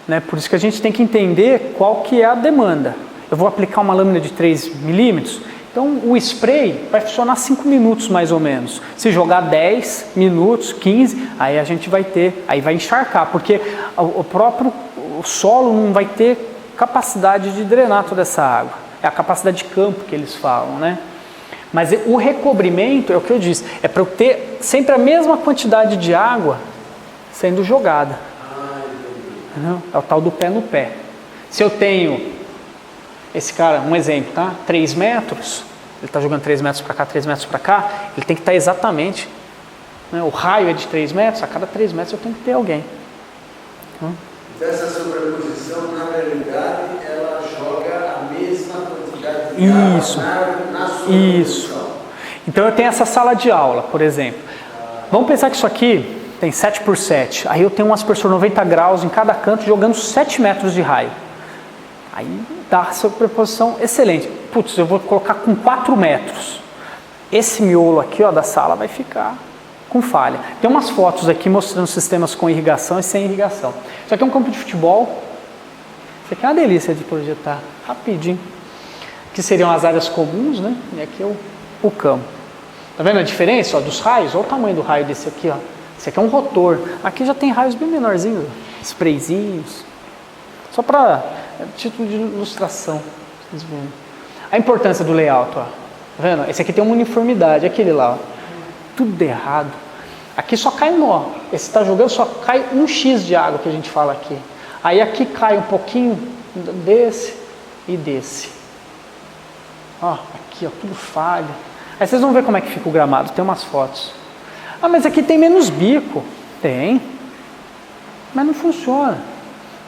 né? Por isso que a gente tem que entender qual que é a demanda. Eu vou aplicar uma lâmina de 3 milímetros, então o spray vai funcionar 5 minutos mais ou menos. Se jogar 10 minutos, 15, aí a gente vai encharcar, porque o próprio solo não vai ter capacidade de drenar toda essa água. É a capacidade de campo que eles falam, né? Mas o recobrimento, é o que eu disse, é para eu ter sempre a mesma quantidade de água sendo jogada. Entendeu? É o tal do pé no pé. Se eu tenho esse cara, um exemplo, tá? 3 metros, ele está jogando 3 metros para cá, 3 metros para cá, ele tem que estar exatamente, né? O raio é de 3 metros, a cada 3 metros eu tenho que ter alguém. Então essa sobreposição, na realidade, ela joga a mesma quantidade de água na sobreposição. Então eu tenho essa sala de aula, por exemplo. Vamos pensar que isso aqui tem 7 por 7. Aí eu tenho um aspersor 90 graus em cada canto jogando 7 metros de raio. Aí dá a sobreposição excelente. Putz, eu vou colocar com 4 metros. Esse miolo aqui, ó, da sala vai ficar com falha. Tem umas fotos aqui mostrando sistemas com irrigação e sem irrigação. Isso aqui é um campo de futebol. Isso aqui é uma delícia de projetar, rapidinho. Aqui seriam as áreas comuns, né? E aqui é o campo. Tá vendo a diferença, ó, dos raios? Olha o tamanho do raio desse aqui, ó. Esse aqui é um rotor. Aqui já tem raios bem menorzinhos, sprayzinhos. Só para título de ilustração. Vocês verem. A importância do layout, ó. Tá vendo? Esse aqui tem uma uniformidade, aquele lá, ó. Tudo errado. Aqui só cai um nó. Esse está jogando, só cai um X de água que a gente fala aqui. Aí aqui cai um pouquinho desse e desse. Ó, aqui, ó, tudo falha. Aí vocês vão ver como é que fica o gramado. Tem umas fotos. Ah, mas aqui tem menos bico. Tem. Mas não funciona.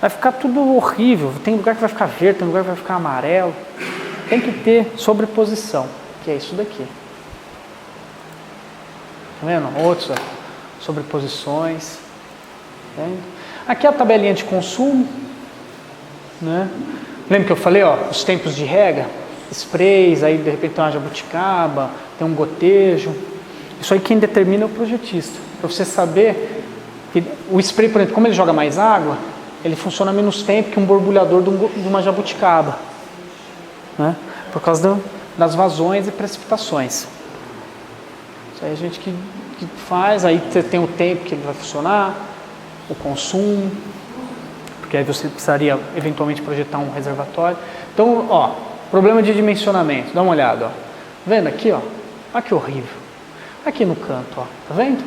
Vai ficar tudo horrível. Tem lugar que vai ficar verde, tem lugar que vai ficar amarelo. Tem que ter sobreposição, que é isso daqui. Tá vendo? Outros, ó, sobreposições. Tá vendo? Aqui é a tabelinha de consumo, né? Lembra que eu falei, ó, os tempos de rega? Sprays, aí de repente tem uma jabuticaba, tem um gotejo. Isso aí quem determina é o projetista. Para você saber que o spray, por exemplo, como ele joga mais água, ele funciona menos tempo que um borbulhador de uma jabuticaba, né? Por causa das vazões e precipitações. Isso aí a gente que faz, aí você tem o tempo que ele vai funcionar, o consumo, porque aí você precisaria eventualmente projetar um reservatório. Então, ó, problema de dimensionamento, dá uma olhada, ó. Tá vendo aqui, ó? Olha que horrível. Aqui no canto, ó, tá vendo?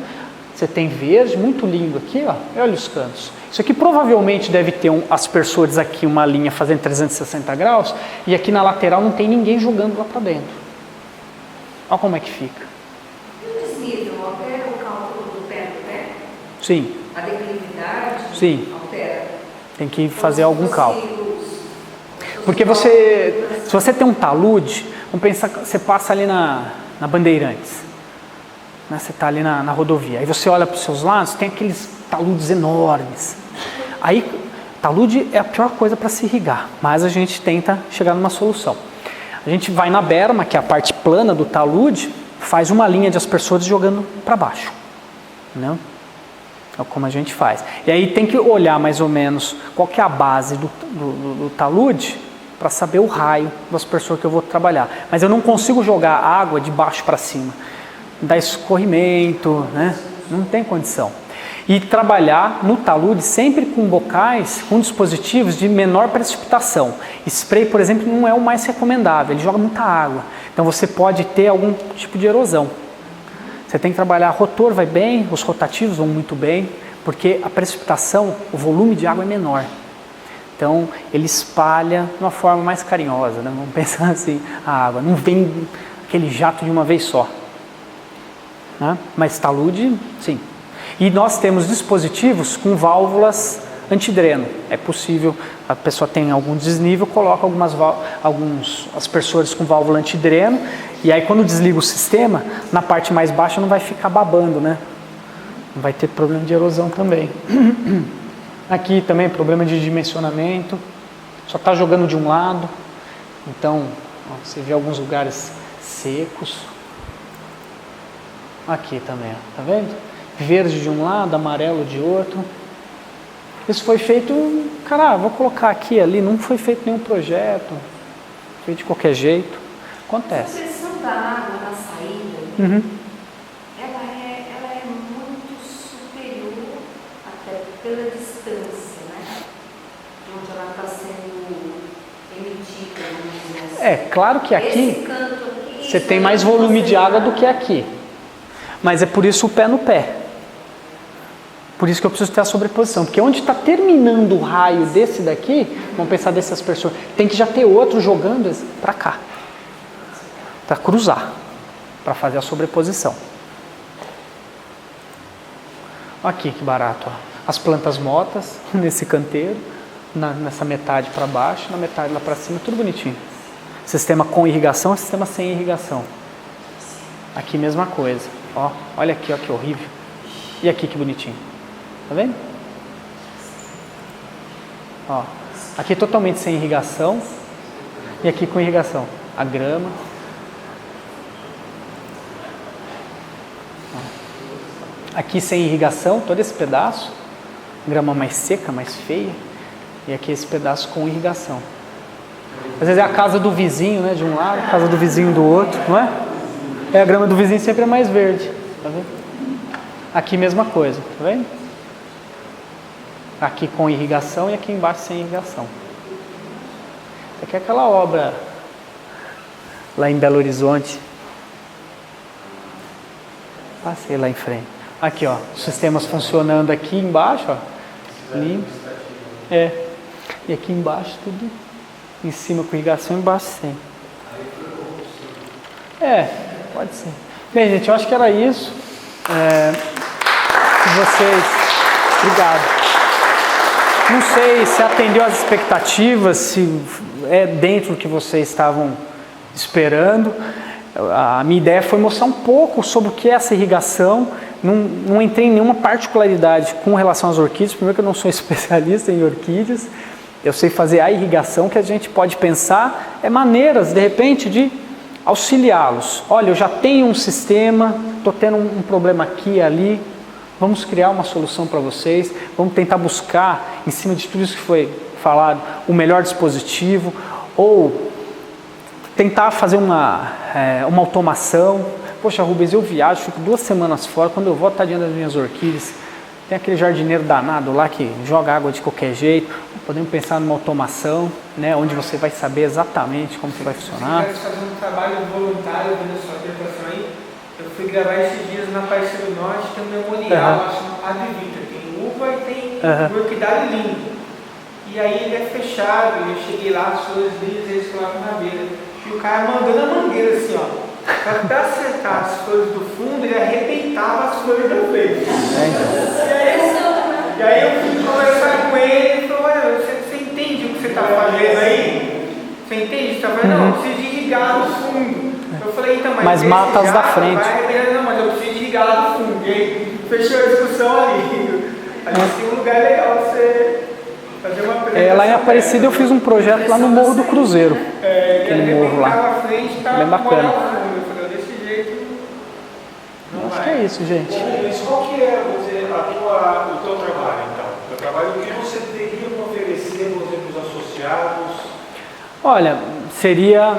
Você tem verde, muito lindo aqui, ó. E olha os cantos. Isso aqui provavelmente deve ter aspersores aqui, uma linha fazendo 360 graus, e aqui na lateral não tem ninguém jogando lá para dentro. Olha como é que fica. Altera o cálculo do pé do pé? Sim. A declividade? Sim. Altera? Tem que fazer algum cálculo. Porque se você tem um talude, vamos pensar que você passa ali na Bandeirantes, né? Você está ali na rodovia, aí você olha para os seus lados, tem aqueles taludes enormes. Aí, talude é a pior coisa para se irrigar, mas a gente tenta chegar numa solução. A gente vai na berma, que é a parte plana do talude, faz uma linha de aspersores jogando para baixo, né? É como a gente faz. E aí tem que olhar mais ou menos qual que é a base do talude para saber o raio do aspersor que eu vou trabalhar. Mas eu não consigo jogar água de baixo para cima. Dá escorrimento, né? Não tem condição. E trabalhar no talude sempre com bocais, com dispositivos de menor precipitação. Spray, por exemplo, não é o mais recomendável, ele joga muita água. Então você pode ter algum tipo de erosão. Você tem que trabalhar, rotor vai bem, os rotativos vão muito bem, porque a precipitação, o volume de água é menor. Então ele espalha de uma forma mais carinhosa, né? Vamos pensar assim, a água não vem aquele jato de uma vez só, né? Mas talude, sim. E nós temos dispositivos com válvulas antidreno. É possível, a pessoa tem algum desnível, coloca alguns aspersores com válvula antidreno, e aí quando desliga o sistema, na parte mais baixa não vai ficar babando, né? Não vai ter problema de erosão também. Aqui também problema de dimensionamento, só está jogando de um lado, então ó, você vê alguns lugares secos. Aqui também, ó, tá vendo? Verde de um lado, amarelo de outro. Isso foi feito, cara, vou colocar aqui, ali, não foi feito nenhum projeto, feito de qualquer jeito. Acontece. A pressão da água na saída, Uhum. ela é muito superior, até pela distância, né? De onde ela está sendo emitida, vamos dizer assim. É, claro que Esse aqui canto aqui, você tem mais volume de água do que aqui. Mas é por isso o pé no pé. Por isso que eu preciso ter a sobreposição. Porque onde está terminando o raio desse daqui, vamos pensar desse aspersor, tem que já ter outro jogando para cá. Para cruzar. Para fazer a sobreposição. Aqui que barato. Ó. As plantas mortas nesse canteiro. Nessa metade para baixo, na metade lá para cima, tudo bonitinho. Sistema com irrigação, sistema sem irrigação. Aqui mesma coisa. Ó, olha aqui, ó, que horrível. E aqui que bonitinho. Tá vendo? Ó, aqui totalmente sem irrigação. E aqui com irrigação. A grama. Ó. Aqui sem irrigação, todo esse pedaço. Grama mais seca, mais feia. E aqui esse pedaço com irrigação. Às vezes é a casa do vizinho, né, de um lado, a casa do vizinho do outro, não é? É, a grama do vizinho sempre é mais verde, tá vendo? Aqui mesma coisa, tá vendo? Aqui com irrigação e aqui embaixo sem irrigação. Aqui é aquela obra lá em Belo Horizonte. Passei lá em frente. Aqui, ó, os sistemas funcionando aqui embaixo, ó, limpo. É. E aqui embaixo tudo, em cima com irrigação, embaixo sem. É, pode ser. Bem, gente, eu acho que era isso. Vocês, obrigado. Não sei se atendeu às expectativas, se é dentro do que vocês estavam esperando. A minha ideia foi mostrar um pouco sobre o que é essa irrigação. Não entrei em nenhuma particularidade com relação às orquídeas. Primeiro que eu não sou especialista em orquídeas. Eu sei fazer a irrigação, que a gente pode pensar maneiras, de repente, de auxiliá-los. Olha, eu já tenho um sistema, estou tendo um problema aqui e ali, vamos criar uma solução para vocês, vamos tentar buscar, em cima de tudo isso que foi falado, o melhor dispositivo, ou tentar fazer uma automação. Poxa, Rubens, eu viajo, fico 2 semanas fora, quando eu volto, tadinha das minhas orquídeas, tem aquele jardineiro danado lá que joga água de qualquer jeito. Podemos pensar numa automação, né, onde você vai saber exatamente como que vai funcionar. Se fazer um trabalho voluntário na sua aplicação aí, eu fui gravar esses dias na Aparecida do Norte, tem um memorial, acho que Padre Vitor, tem uva e tem orquidário lindo. E aí ele é fechado, eu cheguei lá, as flores lindas, eles colocam na beira. E o cara mandando a mangueira assim, ó. Para acertar as flores do fundo, ele arrebentava as flores da frente. E aí eu fui conversar com ele e falou, olha, você entende o que você está fazendo aí? Você entende o que você está fazendo? Não, eu preciso de irrigar no fundo. Eu falei, então, mas mata as da frente. Não, mas eu preciso de irrigar lá no fundo. E aí fechou a discussão ali. Ali tem um lugar legal pra você fazer uma apresentação. Lá em Aparecida eu fiz um projeto lá no Morro do Cruzeiro. Aquele morro lá. Bem bacana. Acho que é isso, gente. Mas qual que é o teu trabalho, então? O teu trabalho, o que você teria para oferecer, por exemplo, os associados? Olha, seria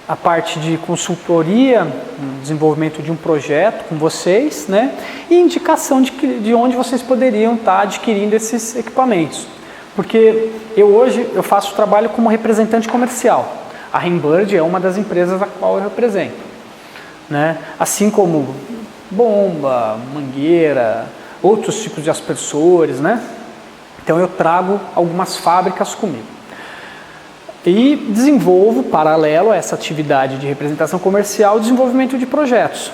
a parte de consultoria, desenvolvimento de um projeto com vocês, né? E indicação de onde vocês poderiam estar adquirindo esses equipamentos. Porque hoje eu faço trabalho como representante comercial. A Rainbird é uma das empresas a qual eu represento. Né? Assim como bomba, mangueira, outros tipos de aspersores, né? Então eu trago algumas fábricas comigo e desenvolvo, paralelo a essa atividade de representação comercial, desenvolvimento de projetos.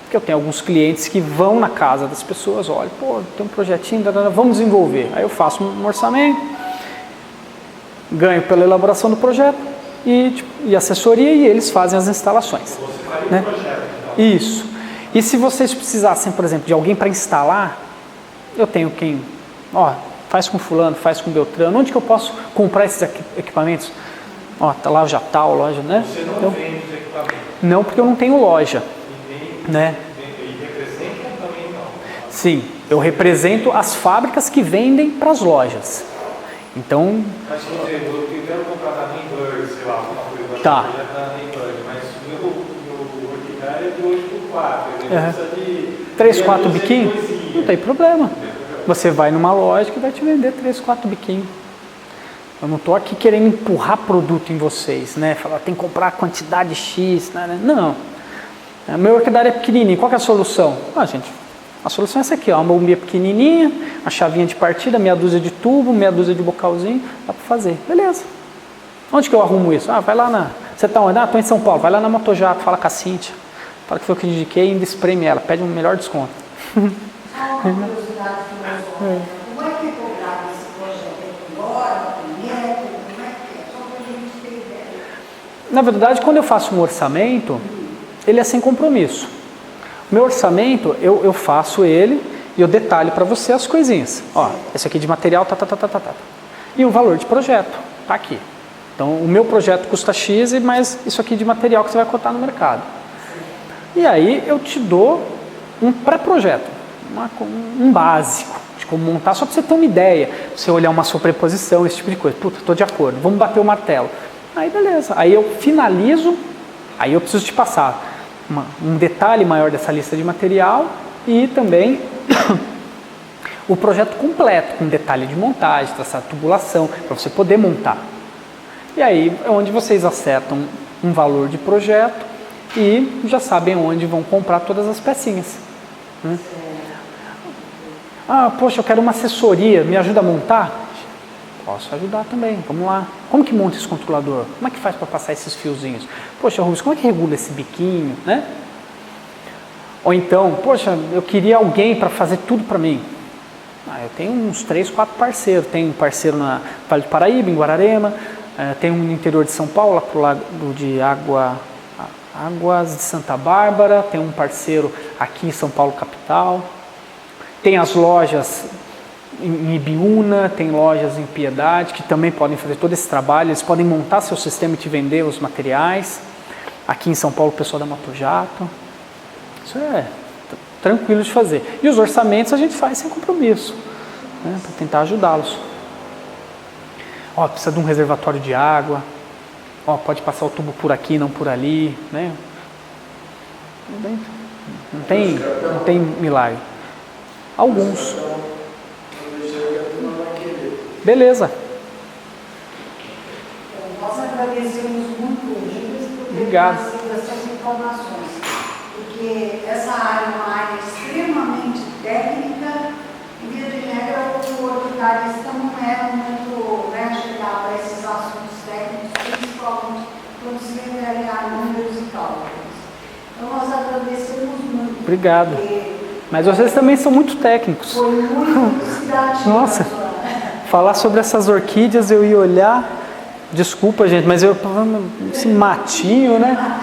Porque eu tenho alguns clientes que vão na casa das pessoas, olha, pô, tem um projetinho, vamos desenvolver. Aí eu faço um orçamento, ganho pela elaboração do projeto e assessoria, e eles fazem as instalações. Você faria Né? um projeto, então. Isso. E se vocês precisassem, por exemplo, de alguém para instalar, eu tenho quem, ó, faz com fulano, faz com Beltrano, onde que eu posso comprar esses equipamentos? Ó, tá loja tal, loja, né? Você não Então, vende os equipamentos. não, porque eu não tenho loja, né? E representa também não. Sim, eu represento as fábricas que vendem para as lojas. Então, Mas, por exemplo, eu quero comprar da Rainbird, sei lá, alguma coisa Tá. da Rainbird, mas o meu orquidário é de 8x4, ele Uhum. precisa de 3, 4 meia dúzia de biquinhos, coisinha. não tem problema. Você vai numa loja que vai te vender 3, 4 biquinhos. Eu não estou aqui querendo empurrar produto em vocês, né? Falar, tem que comprar a quantidade X, né? Não. Meu orquidário é pequenininho, qual que é a solução? Gente, a solução é essa aqui, ó, uma bombinha pequenininha, uma chavinha de partida, meia dúzia de tubo, meia dúzia de bocalzinho, dá para fazer. Beleza. Onde que eu arrumo isso? Vai lá na... Você está onde? Estou em São Paulo, vai lá na Motojato, fala com a Cíntia, fala que foi o que eu indiquei e ainda espreme ela, pede um melhor desconto. Só uma curiosidade filosófica. Como é que é cobrado esse projeto? É por hora, por metro? Como é que é? Só para a gente ter ideia. Na verdade, quando eu faço um orçamento, ele é sem compromisso. O meu orçamento, eu faço ele e eu detalho para você as coisinhas. Ó, esse aqui de material, tá. E o valor de projeto, tá aqui. Então, o meu projeto custa X, mas isso aqui de material que você vai cotar no mercado. E aí, eu te dou um pré-projeto, um básico de como montar, só para você ter uma ideia. Você olhar uma sobreposição, esse tipo de coisa. Puta, estou de acordo, vamos bater o martelo. Aí, beleza. Aí eu finalizo, aí eu preciso te passar um detalhe maior dessa lista de material e também o projeto completo, com detalhe de montagem, traçar tubulação, para você poder montar. E aí é onde vocês acertam um valor de projeto e já sabem onde vão comprar todas as pecinhas. Né? Poxa, eu quero uma assessoria, me ajuda a montar? Posso ajudar também, vamos lá. Como que monta esse controlador? Como é que faz para passar esses fiozinhos? Poxa, Rubens, como é que regula esse biquinho, né? Ou então, poxa, eu queria alguém para fazer tudo para mim. Eu tenho uns 3, 4 parceiros. Tenho um parceiro na Vale do Paraíba, em Guararema. Tenho um no interior de São Paulo, lá pro lado de Águas de Santa Bárbara. Tenho um parceiro aqui em São Paulo, capital. Tem as lojas em Ibiúna, tem lojas em Piedade, que também podem fazer todo esse trabalho. Eles podem montar seu sistema e te vender os materiais. Aqui em São Paulo, o pessoal da Motojato. Isso é tranquilo de fazer. E os orçamentos a gente faz sem compromisso, né, para tentar ajudá-los. Precisa de um reservatório de água. Pode passar o tubo por aqui, não por ali, né? Não tem milagre. Alguns. Beleza. Nós agradecemos muito o Gilles por ter Obrigado. trazido essas informações, porque essa área é uma área extremamente técnica e, via de regra, o orquidarista não é muito chegar para esses assuntos técnicos, principalmente quando se refere a números e cálculos. Então, nós agradecemos muito. Obrigado. Mas vocês também são muito técnicos. Foi muito elucidativo. Nossa, falar sobre essas orquídeas eu ia olhar, desculpa gente, mas esse matinho, né?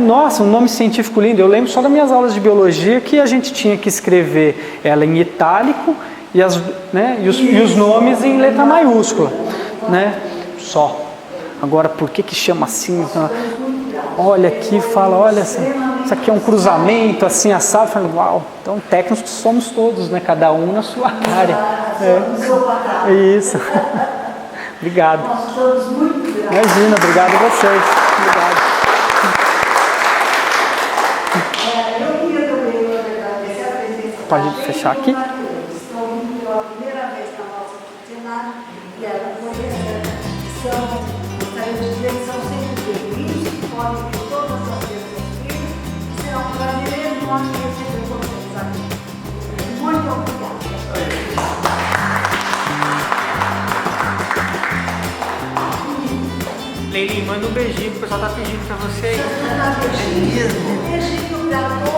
Nossa, um nome científico lindo. Eu lembro só das minhas aulas de biologia que a gente tinha que escrever ela em itálico e os nomes em letra maiúscula, né? Só. Agora, por que chama assim? Olha aqui, fala, olha, isso aqui é um cruzamento, assim, assado. Fala, uau, então técnicos somos todos, né? Cada um na sua área. É isso. Obrigado. Nós todos muito gratos. Imagina, obrigado a vocês. Obrigado. Eu queria também agradecer a presença. Pode fechar aqui? Estão vindo pela primeira vez na nossa funcionária e ela gostaria de dizer que são sempre bem-vindos, que podem vir todas as terças-feiras. Será um prazer enorme receber vocês aqui. Muito obrigada. Leili, manda um beijinho, que o pessoal tá pedindo pra você. Beijinho para